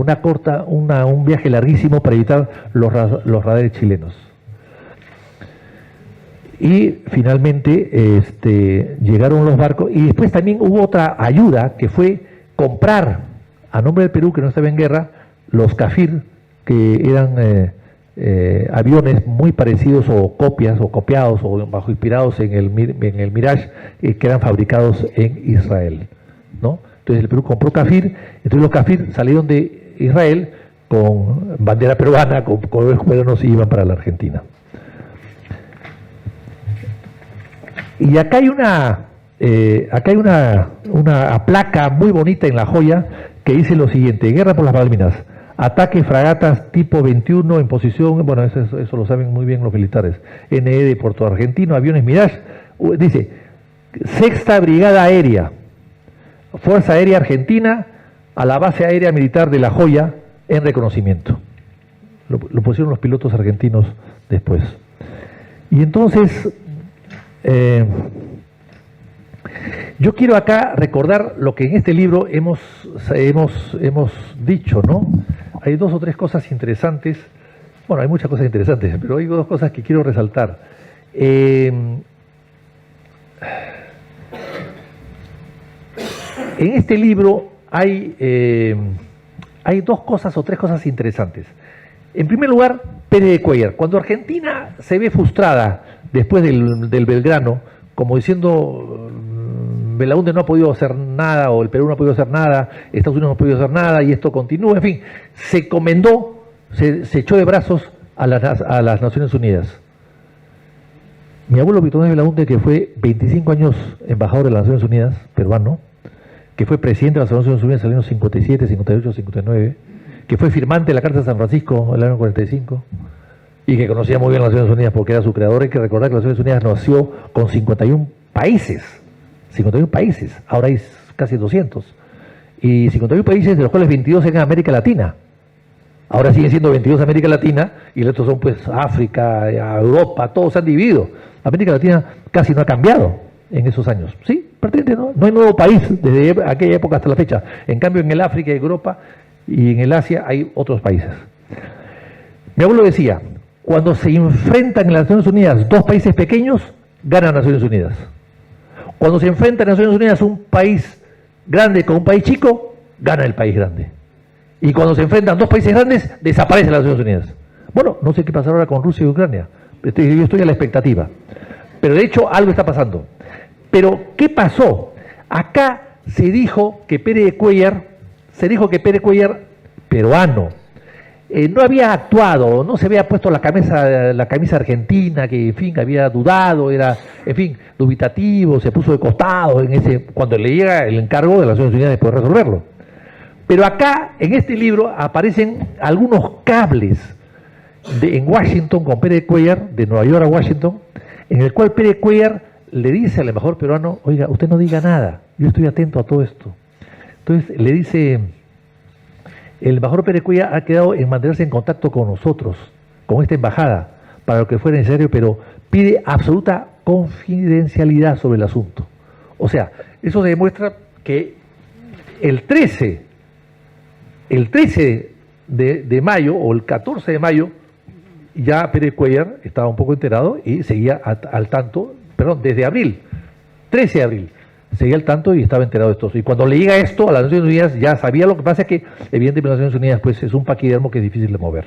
un viaje larguísimo para evitar los radares chilenos. Y finalmente llegaron los barcos, y después también hubo otra ayuda, que fue comprar a nombre del Perú, que no estaba en guerra, los Kafir, que eran aviones muy parecidos o copias o copiados o bajo inspirados en el Mirage que eran fabricados en Israel, ¿no? Entonces el Perú compró Kafir, entonces los Kafir salieron de Israel con bandera peruana, con escuadrones y iban para la Argentina. Y acá hay una placa muy bonita en La Joya que dice lo siguiente: Guerra por las Malvinas, ataque fragatas tipo 21 en posición, bueno, eso lo saben muy bien los militares, NE de Puerto Argentino, aviones Mirage, dice, Sexta Brigada Aérea, Fuerza Aérea Argentina, a la base aérea militar de La Joya en reconocimiento. Lo pusieron los pilotos argentinos después. Y entonces, yo quiero acá recordar lo que en este libro hemos dicho, ¿no? Hay dos o tres cosas interesantes, bueno, hay muchas cosas interesantes, pero hay dos cosas que quiero resaltar. En este libro hay dos cosas o tres cosas interesantes. En primer lugar, Pérez de Cuéllar. Cuando Argentina se ve frustrada después del Belgrano, como diciendo Belaúnde no ha podido hacer nada, o el Perú no ha podido hacer nada, Estados Unidos no ha podido hacer nada, y esto continúa, en fin, se encomendó, se echó de brazos a las Naciones Unidas. Mi abuelo Víctor Manuel Belaúnde, que fue 25 años embajador de las Naciones Unidas, peruano, que fue presidente de las Naciones Unidas en los años 57, 58, 59, que fue firmante de la Carta de San Francisco en el año 45, y que conocía muy bien las Naciones Unidas porque era su creador. Hay que recordar que las Naciones Unidas nació con 51 países, ahora hay casi 200, y 51 países, de los cuales 22 en América Latina. Ahora siguen siendo 22 América Latina, y los otros son pues África, Europa, todos se han dividido. América Latina casi no ha cambiado en esos años, ¿sí? Prácticamente no hay nuevo país desde aquella época hasta la fecha. En cambio, en el África y Europa y en el Asia hay otros países. Mi abuelo decía, cuando se enfrentan en las Naciones Unidas dos países pequeños, ganan Naciones Unidas. Cuando se enfrentan en las Naciones Unidas un país grande con un país chico, gana el país grande. Y cuando se enfrentan dos países grandes, desaparecen las Naciones Unidas. Bueno, no sé qué pasará ahora con Rusia y Ucrania. Yo estoy a la expectativa. Pero de hecho algo está pasando. Pero, ¿qué pasó? Acá se dijo que Pérez de Cuéllar, peruano, no había actuado, no se había puesto la camisa argentina, que en fin había dudado, era, en fin, dubitativo, se puso de costado cuando le llega el encargo de las Naciones Unidas de poder resolverlo. Pero acá, en este libro, aparecen algunos cables en Washington con Pérez de Cuéllar, de Nueva York a Washington, en el cual Pérez de Cuéllar le dice al embajador peruano, oiga, usted no diga nada, yo estoy atento a todo esto. Entonces le dice, el embajador Pérez de Cuéllar ha quedado en mantenerse en contacto con nosotros, con esta embajada, para lo que fuera necesario, pero pide absoluta confidencialidad sobre el asunto. O sea, eso se demuestra que el 13 de mayo o el 14 de mayo, ya Pérez de Cuéllar estaba un poco enterado y seguía al tanto, desde abril, 13 de abril, seguía al tanto y estaba enterado de esto. Y cuando le llega esto a las Naciones Unidas ya sabía. Lo que pasa es que evidentemente las Naciones Unidas pues es un paquidermo que es difícil de mover.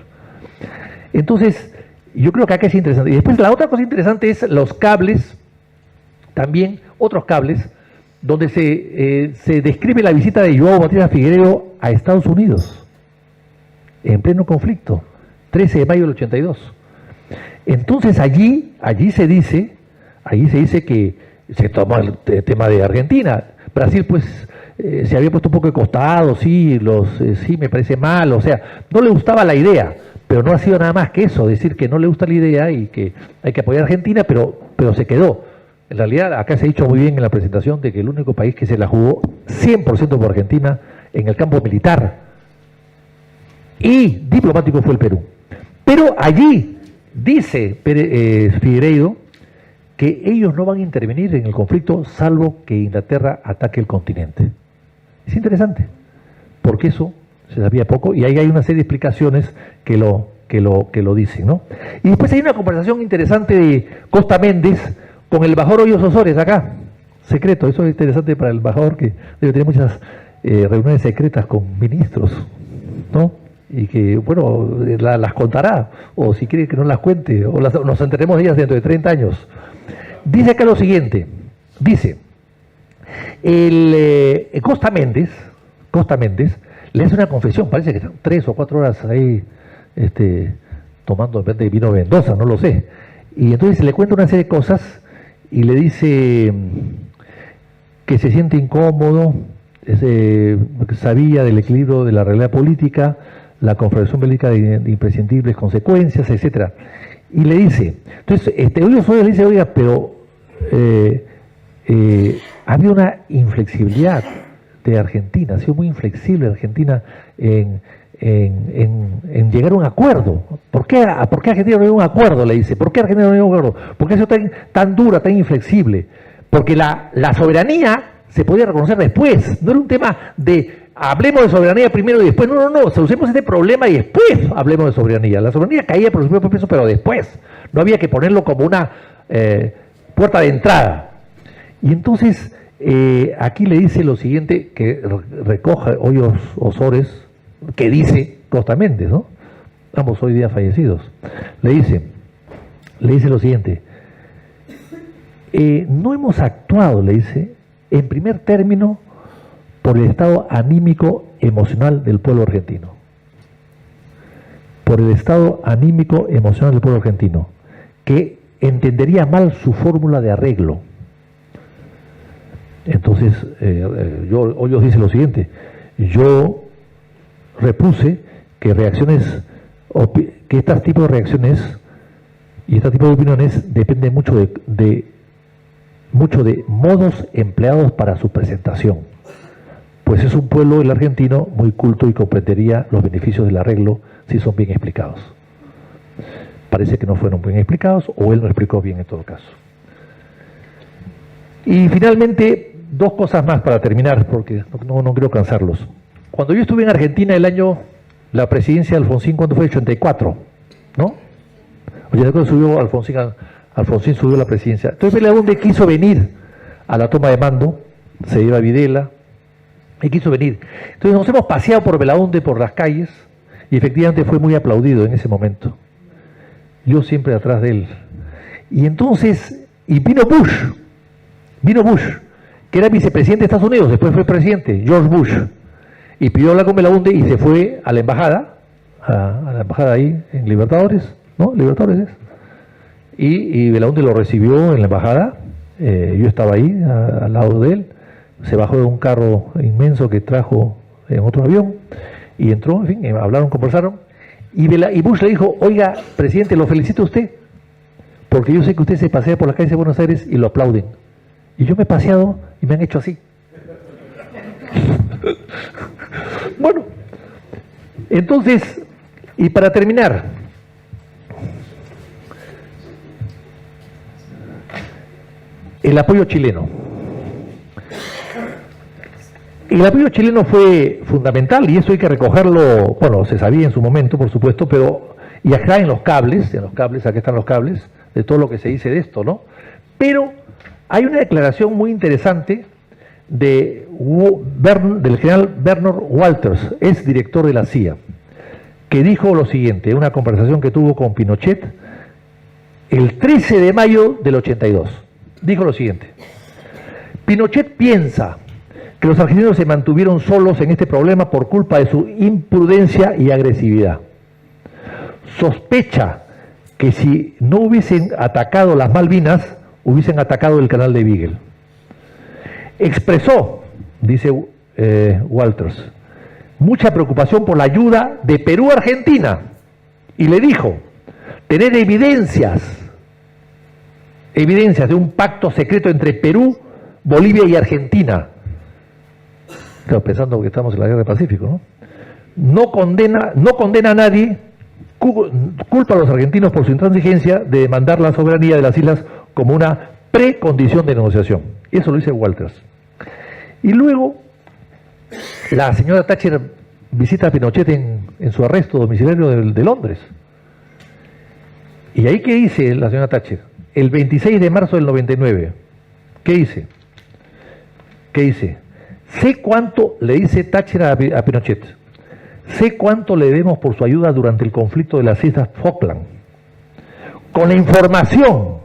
Entonces, yo creo que acá es interesante. Y después la otra cosa interesante es los cables, también otros cables, donde se describe la visita de João Batista Figueiredo a Estados Unidos, en pleno conflicto, 13 de mayo del 82. Entonces allí se dice que se tomó el tema de Argentina. Brasil pues se había puesto un poco de costado, sí, me parece mal, o sea, no le gustaba la idea, pero no ha sido nada más que eso, decir que no le gusta la idea y que hay que apoyar a Argentina, pero se quedó. En realidad, acá se ha dicho muy bien en la presentación de que el único país que se la jugó 100% por Argentina en el campo militar y diplomático fue el Perú. Pero allí dice Figueiredo que ellos no van a intervenir en el conflicto salvo que Inglaterra ataque el continente. Es interesante, porque eso se sabía poco y ahí hay una serie de explicaciones que lo dicen, ¿no? Y después hay una conversación interesante de Costa Méndez con el embajador Hoyos Osores acá, secreto. Eso es interesante para el embajador, que debe tener muchas reuniones secretas con ministros, ¿no? y que, bueno, las contará, o si quiere que no las cuente, o nos enteremos de ellas dentro de 30 años. Dice acá lo siguiente, dice, Costa Méndez le hace una confesión, parece que están 3 o 4 horas ahí tomando de repente vino Mendoza, no lo sé, y entonces le cuenta una serie de cosas y le dice que se siente incómodo, sabía del equilibrio de la realidad política, la confederación bélica de imprescindibles consecuencias, etcétera. Y le dice, entonces, Eulio Soria le dice, oiga, pero había una inflexibilidad de Argentina, ha sido muy inflexible Argentina en llegar a un acuerdo. ¿Por qué Argentina no llegó a un acuerdo? Le dice, ¿por qué Argentina no llegó a un acuerdo? ¿Por qué ha sido tan dura, tan inflexible? Porque la soberanía se podía reconocer después, no era un tema de hablemos de soberanía primero y después, no, solucionemos este problema y después hablemos de soberanía. La soberanía caía por su propio peso, pero después, no había que ponerlo como una puerta de entrada. Y entonces, aquí le dice lo siguiente, que recoge Hoyos Osores, que dice Costa Méndez, ¿no? Ambos hoy día fallecidos. Le dice lo siguiente, no hemos actuado, le dice, en primer término, por el estado anímico emocional del pueblo argentino. Por el estado anímico emocional del pueblo argentino, que entendería mal su fórmula de arreglo. Entonces, Hoyos dice lo siguiente, yo repuse que este tipo de reacciones y este tipo de opiniones dependen mucho de modos empleados para su presentación. Pues es un pueblo, el argentino, muy culto y comprendería los beneficios del arreglo si son bien explicados. Parece que no fueron bien explicados, o él no explicó bien en todo caso. Y finalmente, 2 cosas más para terminar, porque no quiero cansarlos. Cuando yo estuve en Argentina la presidencia de Alfonsín, ¿cuándo fue? 84, ¿no? 84 subió Alfonsín subió la presidencia. Entonces Belaúnde quiso venir a la toma de mando, se iba a Videla, y quiso venir. Entonces nos hemos paseado por Belaúnde, por las calles, y efectivamente fue muy aplaudido en ese momento. Yo siempre atrás de él. Y entonces, vino Bush, que era vicepresidente de Estados Unidos, después fue presidente, George Bush, y pidió hablar con Belaúnde y se fue a la embajada, a la embajada ahí en Libertadores, ¿no? Libertadores es. Y Belaúnde lo recibió en la embajada, yo estaba ahí al lado de él, se bajó de un carro inmenso que trajo en otro avión y entró, en fin, hablaron, conversaron, y Bush le dijo, oiga, presidente, lo felicito a usted, porque yo sé que usted se pasea por las calles de Buenos Aires y lo aplauden. Y yo me he paseado y me han hecho así. Bueno, entonces, y para terminar, el apoyo chileno. El apoyo chileno fue fundamental y eso hay que recogerlo, bueno, se sabía en su momento, por supuesto, pero, y acá en los cables, aquí están los cables, de todo lo que se dice de esto, ¿no? Pero hay una declaración muy interesante del general Bernard Walters, ex director de la CIA, que dijo lo siguiente, una conversación que tuvo con Pinochet el 13 de mayo del 82. Dijo lo siguiente, Pinochet piensa que los argentinos se mantuvieron solos en este problema por culpa de su imprudencia y agresividad. Sospecha que si no hubiesen atacado las Malvinas, hubiesen atacado el canal de Beagle. Expresó, dice Walters, mucha preocupación por la ayuda de Perú a Argentina y le dijo, tener evidencias de un pacto secreto entre Perú, Bolivia y Argentina. Claro, pensando que estamos en la guerra del Pacífico, ¿no? No condena a nadie, culpa a los argentinos por su intransigencia de demandar la soberanía de las islas como una precondición de negociación. Y eso lo dice Walters. Y luego, la señora Thatcher visita a Pinochet en su arresto domiciliario de Londres. ¿Y ahí qué dice la señora Thatcher? El 26 de marzo del 99. ¿Qué dice? Sé cuánto le dice Thatcher a Pinochet. sé cuánto le debemos por su ayuda durante el conflicto de las Islas Falkland. Con la información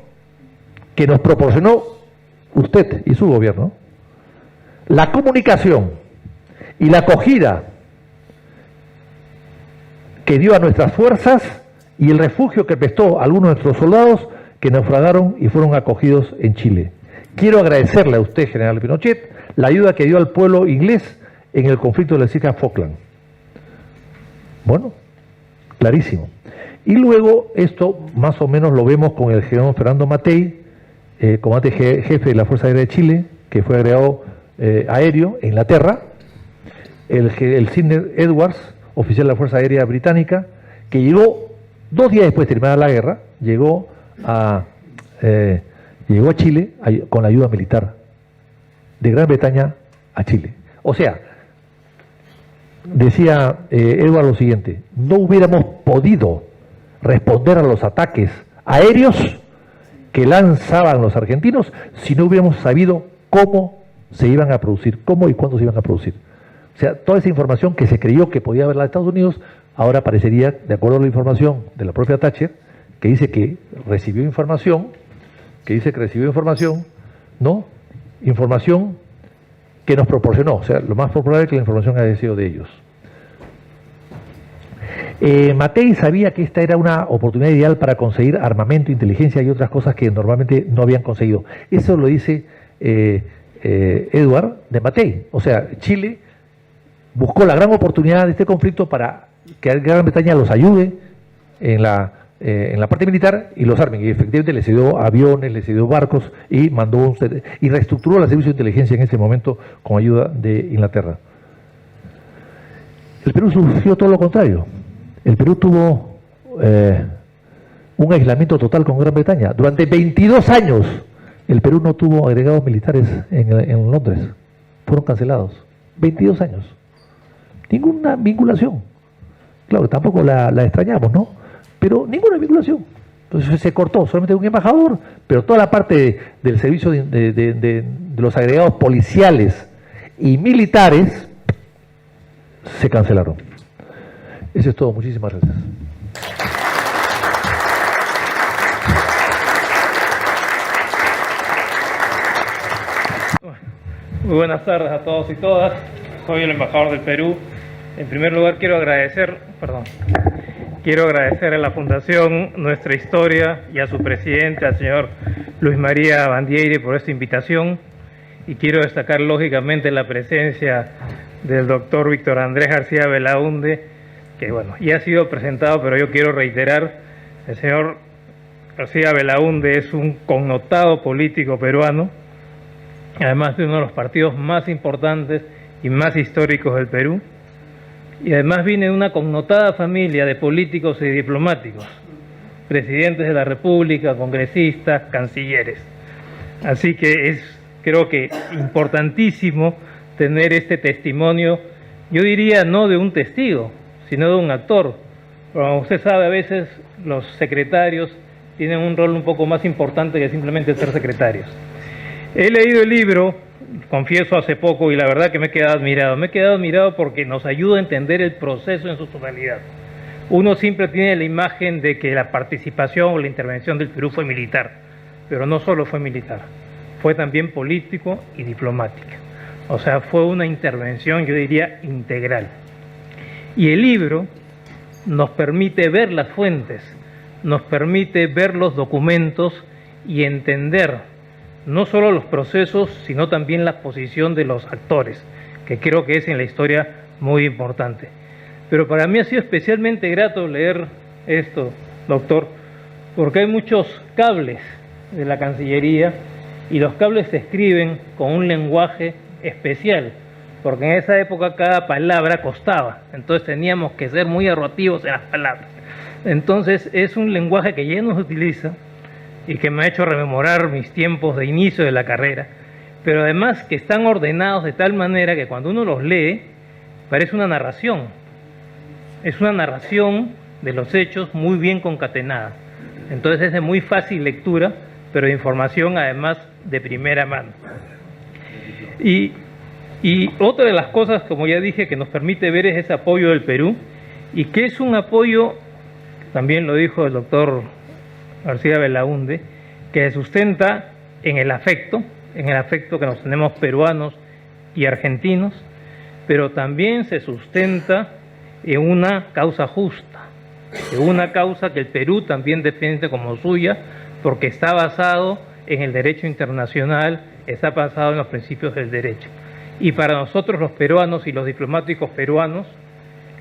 que nos proporcionó usted y su gobierno, la comunicación y la acogida que dio a nuestras fuerzas y el refugio que prestó a algunos de nuestros soldados que naufragaron y fueron acogidos en Chile. Quiero agradecerle a usted, general Pinochet, la ayuda que dio al pueblo inglés en el conflicto de las Islas Falkland. Bueno, clarísimo. Y luego esto más o menos lo vemos con el general Fernando Matei, comandante jefe de la Fuerza Aérea de Chile, que fue agregado aéreo en Inglaterra, el Sidney Edwards, oficial de la Fuerza Aérea Británica, que llegó 2 días después de terminar la guerra, llegó a Chile con la ayuda militar de Gran Bretaña a Chile. O sea, decía Edward lo siguiente: no hubiéramos podido responder a los ataques aéreos que lanzaban los argentinos si no hubiéramos sabido cómo se iban a producir, cómo y cuándo se iban a producir. O sea, toda esa información que se creyó que podía haberla de Estados Unidos, ahora parecería, de acuerdo a la información de la propia Thatcher, que dice que recibió información, ¿no? Información que nos proporcionó. O sea, lo más probable es que la información haya sido de ellos. Matei sabía que esta era una oportunidad ideal para conseguir armamento, inteligencia y otras cosas que normalmente no habían conseguido. Eso lo dice Edward de Matei. O sea, Chile buscó la gran oportunidad de este conflicto para que Gran Bretaña los ayude en la parte militar y los armen. Y efectivamente les cedió aviones, les cedió barcos y y reestructuró el servicio de inteligencia en ese momento con ayuda de Inglaterra. El Perú sufrió todo lo contrario. El Perú tuvo un aislamiento total con Gran Bretaña. Durante 22 años el Perú no tuvo agregados militares en Londres. Fueron cancelados. 22 años. Ninguna vinculación. Claro, tampoco la extrañamos, ¿no? Pero ninguna vinculación. Entonces se cortó solamente un embajador, pero toda la parte del servicio de los agregados policiales y militares se cancelaron. Eso es todo. Muchísimas gracias. Muy buenas tardes a todos y todas. Soy el embajador del Perú. En primer lugar quiero agradecer a la Fundación Nuestra Historia y a su presidente, al señor Luis María Bandieri, por esta invitación, y quiero destacar lógicamente la presencia del doctor Víctor Andrés García Belaúnde, que bueno, ya ha sido presentado, pero yo quiero reiterar: el señor García Belaúnde es un connotado político peruano, además de uno de los partidos más importantes y más históricos del Perú, y además viene de una connotada familia de políticos y diplomáticos, presidentes de la República, congresistas, cancilleres. Así que es, creo que, importantísimo tener este testimonio, yo diría no de un testigo, sino de un actor. Como usted sabe, a veces los secretarios tienen un rol un poco más importante que simplemente ser secretarios. He leído el libro, confieso, hace poco, y la verdad que me he quedado admirado. Me he quedado admirado porque nos ayuda a entender el proceso en su totalidad. Uno siempre tiene la imagen de que la participación o la intervención del Perú fue militar, pero no solo fue militar, fue también político y diplomática. O sea, fue una intervención, yo diría, integral. Y el libro nos permite ver las fuentes, nos permite ver los documentos y entender no solo los procesos, sino también la posición de los actores, que creo que es en la historia muy importante. Pero para mí ha sido especialmente grato leer esto, doctor, porque hay muchos cables de la Cancillería y los cables se escriben con un lenguaje especial, porque en esa época cada palabra costaba, entonces teníamos que ser muy ahorrativos en las palabras. Entonces es un lenguaje que ya no se utiliza y que me ha hecho rememorar mis tiempos de inicio de la carrera, pero además que están ordenados de tal manera que cuando uno los lee parece una narración. Es una narración de los hechos muy bien concatenada. Entonces es de muy fácil lectura, pero de información además de primera mano. Y Y otra de las cosas, como ya dije, que nos permite ver es ese apoyo del Perú, y que es un apoyo, también lo dijo el doctor García Belaúnde, que se sustenta en el afecto que nos tenemos peruanos y argentinos, pero también se sustenta en una causa justa, en una causa que el Perú también defiende como suya, porque está basado en el derecho internacional, está basado en los principios del derecho. Y para nosotros los peruanos y los diplomáticos peruanos,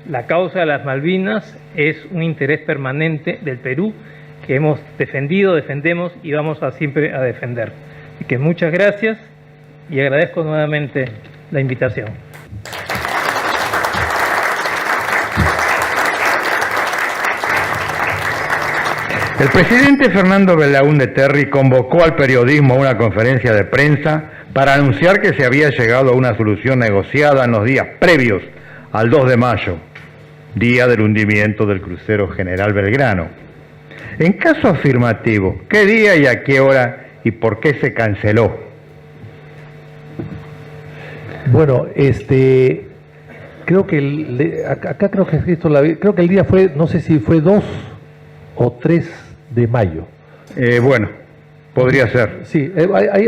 la causa de las Malvinas es un interés permanente del Perú que hemos defendido, defendemos y vamos a siempre a defender. Así que muchas gracias y agradezco nuevamente la invitación. El presidente Fernando Belaúnde Terry convocó al periodismo a una conferencia de prensa para anunciar que se había llegado a una solución negociada en los días previos al 2 de mayo, día del hundimiento del crucero General Belgrano. En caso afirmativo, ¿qué día y a qué hora y por qué se canceló? Bueno, creo que acá creo que he escrito creo que el día fue, no sé si fue 2 o 3 de mayo. Bueno, podría ser. Sí,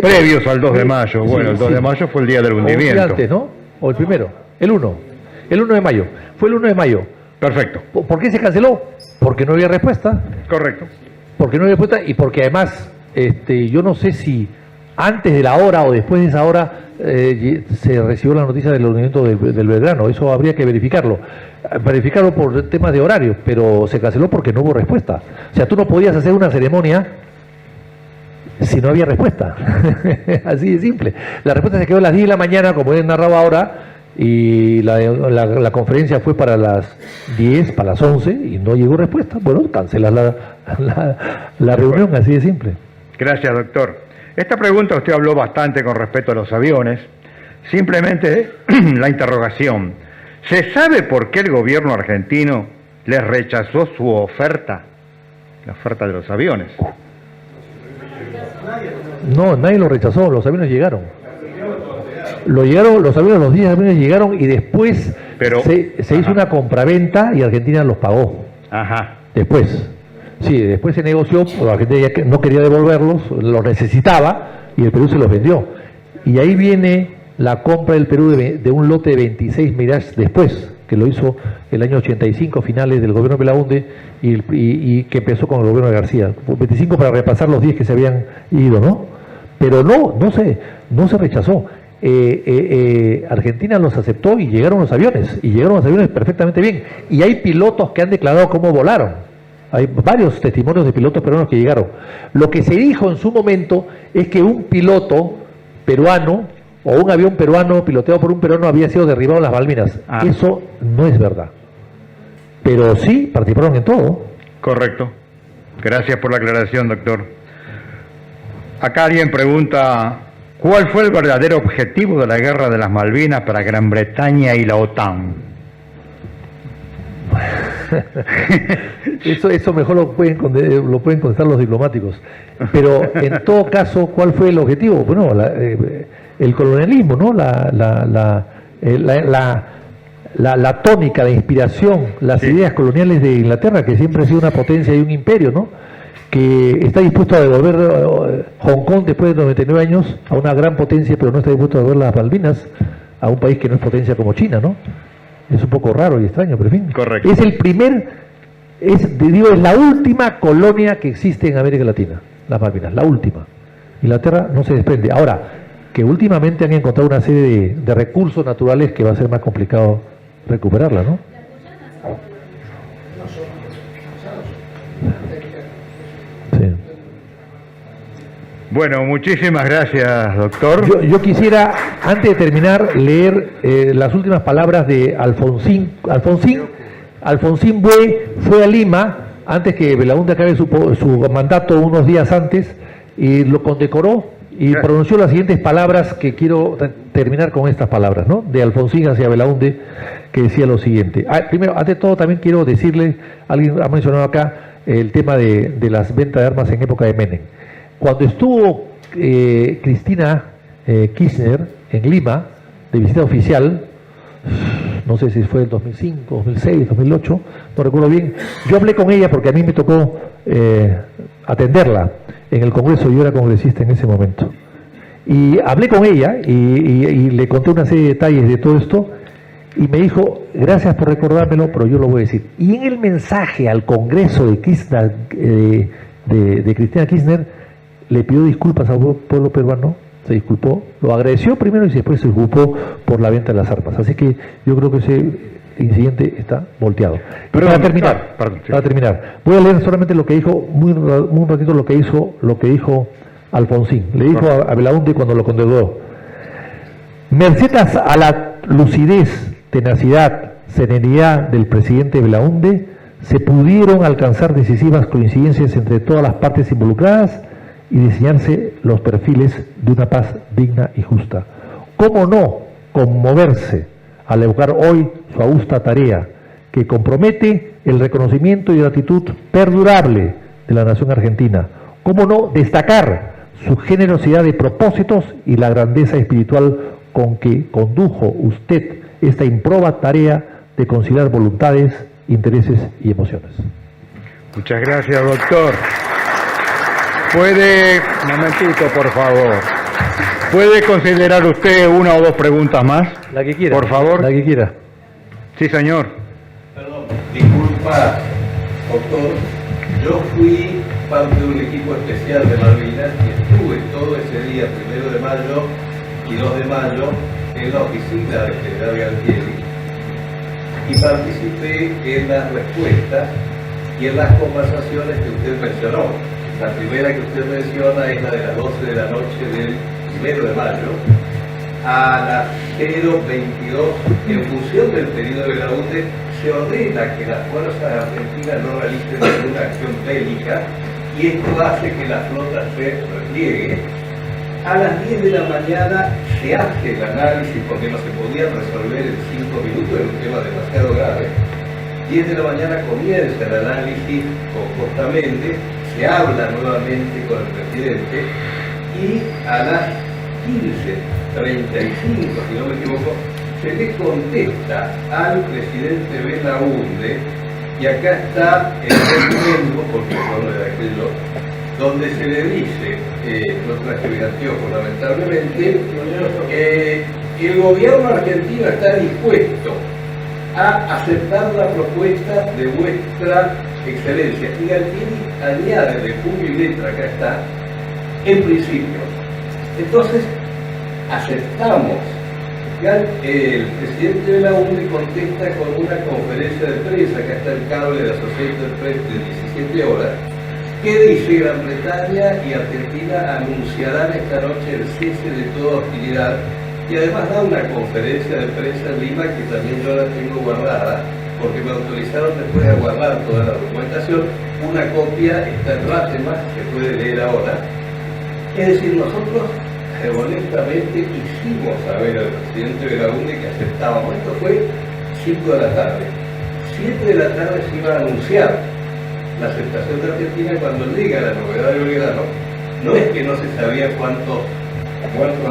previos al 2 de mayo. Bueno, el 2 de mayo fue el día del hundimiento. O antes, ¿no? O el primero. El 1 de mayo. Fue el 1 de mayo. Perfecto. ¿Por qué se canceló? Porque no había respuesta. Correcto. Porque no había respuesta y porque además, yo no sé si antes de la hora o después de esa hora se recibió la noticia del hundimiento del Belgrano. Eso habría que verificarlo. Verificarlo por temas de horario, pero se canceló porque no hubo respuesta. O sea, tú no podías hacer una ceremonia si no había respuesta. Así de simple. La respuesta se quedó a las 10 de la mañana, como he narrado ahora, y la conferencia fue para las 10, para las 11, y no llegó respuesta. Bueno, cancelas la reunión, así de simple. Gracias, doctor. Esta pregunta usted habló bastante con respecto a los aviones. Simplemente la interrogación. ¿Se sabe por qué el gobierno argentino les rechazó su oferta? La oferta de los aviones. No, nadie lo rechazó, los aviones llegaron. Los aviones llegaron y después se hizo una compraventa y Argentina los pagó. Ajá. Después. Sí, después se negoció, porque Argentina ya no quería devolverlos, los necesitaba y el Perú se los vendió. Y ahí viene la compra del Perú de un lote de 26 Mirage después, que lo hizo el año 85, finales del gobierno de Belaúnde, y que empezó con el gobierno de García. 25 para repasar los 10 que se habían ido, ¿no? Pero no se rechazó. Argentina los aceptó y llegaron los aviones perfectamente bien. Y hay pilotos que han declarado cómo volaron. Hay varios testimonios de pilotos peruanos que llegaron. Lo que se dijo en su momento es que un piloto peruano o un avión peruano piloteado por un peruano había sido derribado en las Malvinas. Eso no es verdad. Pero sí participaron en todo. Correcto. Gracias por la aclaración, doctor. Acá alguien pregunta, ¿cuál fue el verdadero objetivo de la guerra de las Malvinas para Gran Bretaña y la OTAN? Eso mejor lo pueden contestar los diplomáticos. Pero en todo caso, ¿cuál fue el objetivo? Bueno, el colonialismo, ¿no? La tónica, la inspiración, las ideas coloniales de Inglaterra, que siempre ha sido una potencia y un imperio, ¿no? Que está dispuesto a devolver Hong Kong después de 99 años a una gran potencia, pero no está dispuesto a devolver las Malvinas a un país que no es potencia como China, ¿no? Es un poco raro y extraño, pero en fin. Correcto. Es es la última colonia que existe en América Latina, las Malvinas, la última. Inglaterra no se desprende. Ahora, que últimamente han encontrado una serie de recursos naturales que va a ser más complicado recuperarla, ¿no? Sí. Bueno, muchísimas gracias, doctor. Yo quisiera, antes de terminar, leer las últimas palabras de Alfonsín. Alfonsín Bue fue a Lima, antes que Belaúnde acabe su mandato, unos días antes, y lo condecoró y pronunció las siguientes palabras, que quiero terminar con estas palabras, ¿no? De Alfonsín hacia Belaúnde, que decía lo siguiente. Primero, antes de todo, también quiero decirle, alguien ha mencionado acá el tema de las ventas de armas en época de Menem. Cuando estuvo Cristina Kirchner en Lima, de visita oficial, no sé si fue el 2005, 2006, 2008, no recuerdo bien. Yo hablé con ella porque a mí me tocó atenderla en el Congreso, yo era congresista en ese momento. Y hablé con ella y le conté una serie de detalles de todo esto y me dijo, gracias por recordármelo, pero yo lo voy a decir. Y en el mensaje al Congreso de Kirchner, de Cristina Kirchner, le pidió disculpas al pueblo peruano, se disculpó, lo agradeció primero y después se disculpó por la venta de las armas. Así que yo creo que ese incidente está volteado. Pero para terminar, voy a leer solamente lo que dijo, muy ratito lo que dijo Alfonsín. Le dijo a Belaúnde cuando lo condenó: merced a la lucidez, tenacidad, serenidad del presidente Belaúnde, se pudieron alcanzar decisivas coincidencias entre todas las partes involucradas y diseñarse los perfiles de una paz digna y justa. ¿Cómo no conmoverse al evocar hoy su augusta tarea, que compromete el reconocimiento y gratitud perdurable de la nación argentina? ¿Cómo no destacar su generosidad de propósitos y la grandeza espiritual con que condujo usted esta improba tarea de conciliar voluntades, intereses y emociones? Muchas gracias, doctor. ¿Puede, un momentito, por favor, puede considerar usted una o dos preguntas más? La que quiera. Por favor. La que quiera. Sí, señor. Perdón, disculpa, doctor. Yo fui parte de un equipo especial de Malvinas y estuve todo ese día, 1 de mayo y 2 de mayo, en la oficina del general Galtieri y participé en las respuestas y en las conversaciones que usted mencionó. La primera que usted menciona es la de las 12 de la noche del 1 de mayo a las 0:22. En función del pedido de Belaúnde, se ordena que las fuerzas argentinas no realicen ninguna acción bélica y esto hace que la flota se repliegue. A las 10 de la mañana se hace el análisis porque no se podía resolver en 5 minutos, era un tema demasiado grave. 10 de la mañana comienza el análisis conjuntamente, se habla nuevamente con el presidente y a las 15:35, si no me equivoco, se le contesta al presidente Belaúnde, y acá está el documento, porque no es de aquello, donde se le dice, no traje bien anteojos lamentablemente, el gobierno argentino está dispuesto a aceptar la propuesta de vuestra excelencia. Y Galtieri añade de puño y letra, acá está, en principio. Entonces, aceptamos. El presidente Belaúnde contesta con una conferencia de prensa, acá está el cable de Associated Press de 17 horas, que dice: Gran Bretaña y Argentina anunciarán esta noche el cese de toda hostilidad, y además da una conferencia de prensa en Lima que también yo la tengo guardada, porque me autorizaron después a guardar toda la documentación. Una copia está en Ratema, se puede leer ahora. Es decir, nosotros honestamente hicimos saber al presidente Belaúnde que aceptábamos. Esto fue 5 de la tarde. 7 de la tarde se iba a anunciar la aceptación de Argentina. Cuando llega la novedad de Belgrano, no es que no se sabía cuántos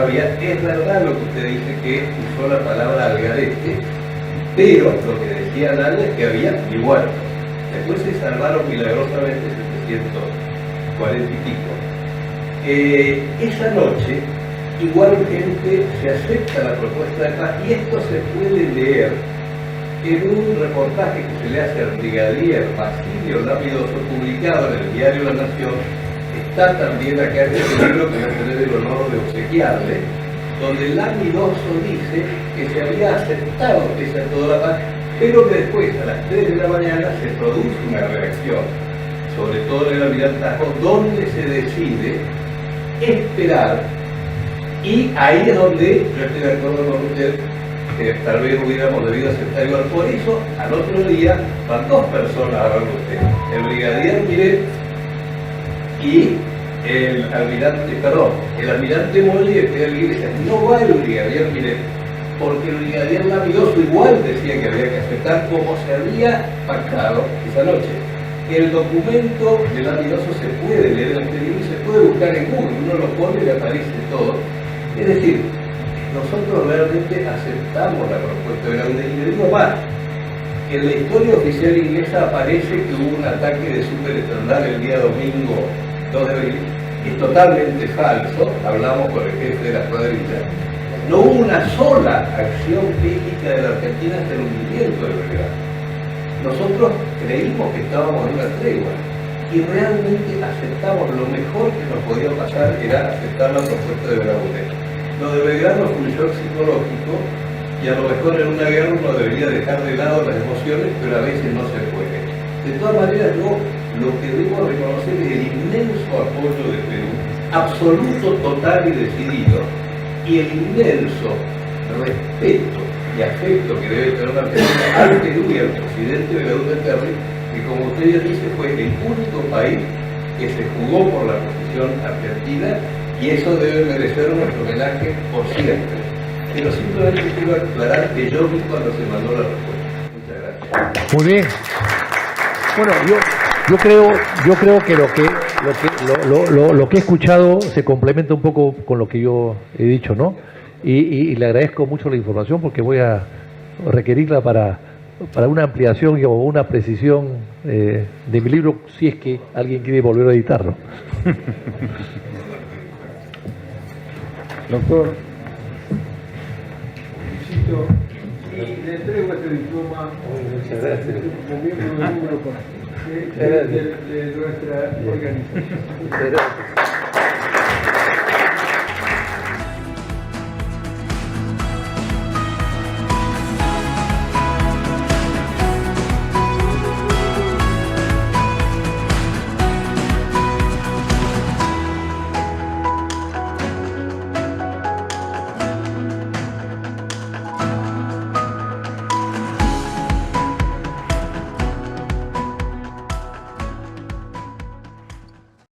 había, es verdad lo que usted dice, que usó la palabra algarete, pero lo que decía Nalda es que había igual. Después se salvaron milagrosamente 740 y pico. Esa noche, igualmente se acepta la propuesta de paz, y esto se puede leer en un reportaje que se le hace al brigadier Basilio Lamidoso, publicado en el diario La Nación. Está también acá en este libro que voy a tener el honor de obsequiarle, donde Lamidoso dice que se había aceptado pese a toda la paz, pero que después, a las 3 de la mañana, se produce una reacción, sobre todo en el almirantazgo, donde se decide esperar, y ahí es donde yo estoy de acuerdo con usted, que tal vez hubiéramos debido aceptar igual. Por eso, al otro día, van 2 personas a hablar con usted, el brigadier Miret y el almirante Molli de Fidel Iglesias. No va el brigadier Miret, porque el brigadier Lamidoso igual decía que había que aceptar, como se había pactado esa noche. El documento de Lamidoso se puede leer en este libro y se puede buscar en Google, uno lo pone y le aparece todo. Es decir, nosotros realmente aceptamos la propuesta de Belaúnde. Y le digo más, en la historia oficial inglesa aparece que hubo un ataque de superestandar el día domingo 2 de abril. Es totalmente falso, hablamos con el jefe de la cuadrilla. No hubo una sola acción crítica de la Argentina hasta el hundimiento de Belgrano. Nosotros creímos que estábamos en una tregua y realmente aceptamos. Lo mejor que nos podía pasar era aceptar la propuesta de Belaúnde. Lo de Belgrano fue un shock psicológico y a lo mejor en una guerra uno debería dejar de lado las emociones, pero a veces no se puede. De todas maneras, yo lo que debo reconocer es el inmenso apoyo de Perú, absoluto, total y decidido, y el inmenso respeto y afecto que debe tener una persona al Perú y al presidente Belaúnde Terry, que como usted ya dice fue el único país que se jugó por la posición argentina, y eso debe merecer nuestro homenaje por siempre. Pero simplemente quiero aclarar que yo vi cuando se mandó la respuesta. Muchas gracias. Muy bien. Bueno, yo creo que lo que he escuchado se complementa un poco con lo que yo he dicho, ¿no? Y le agradezco mucho la información porque voy a requerirla para una ampliación o una precisión de mi libro, si es que alguien quiere volver a editarlo. Doctor, felicito y le entrego este diploma como miembro del número de nuestra organización. Muchas gracias.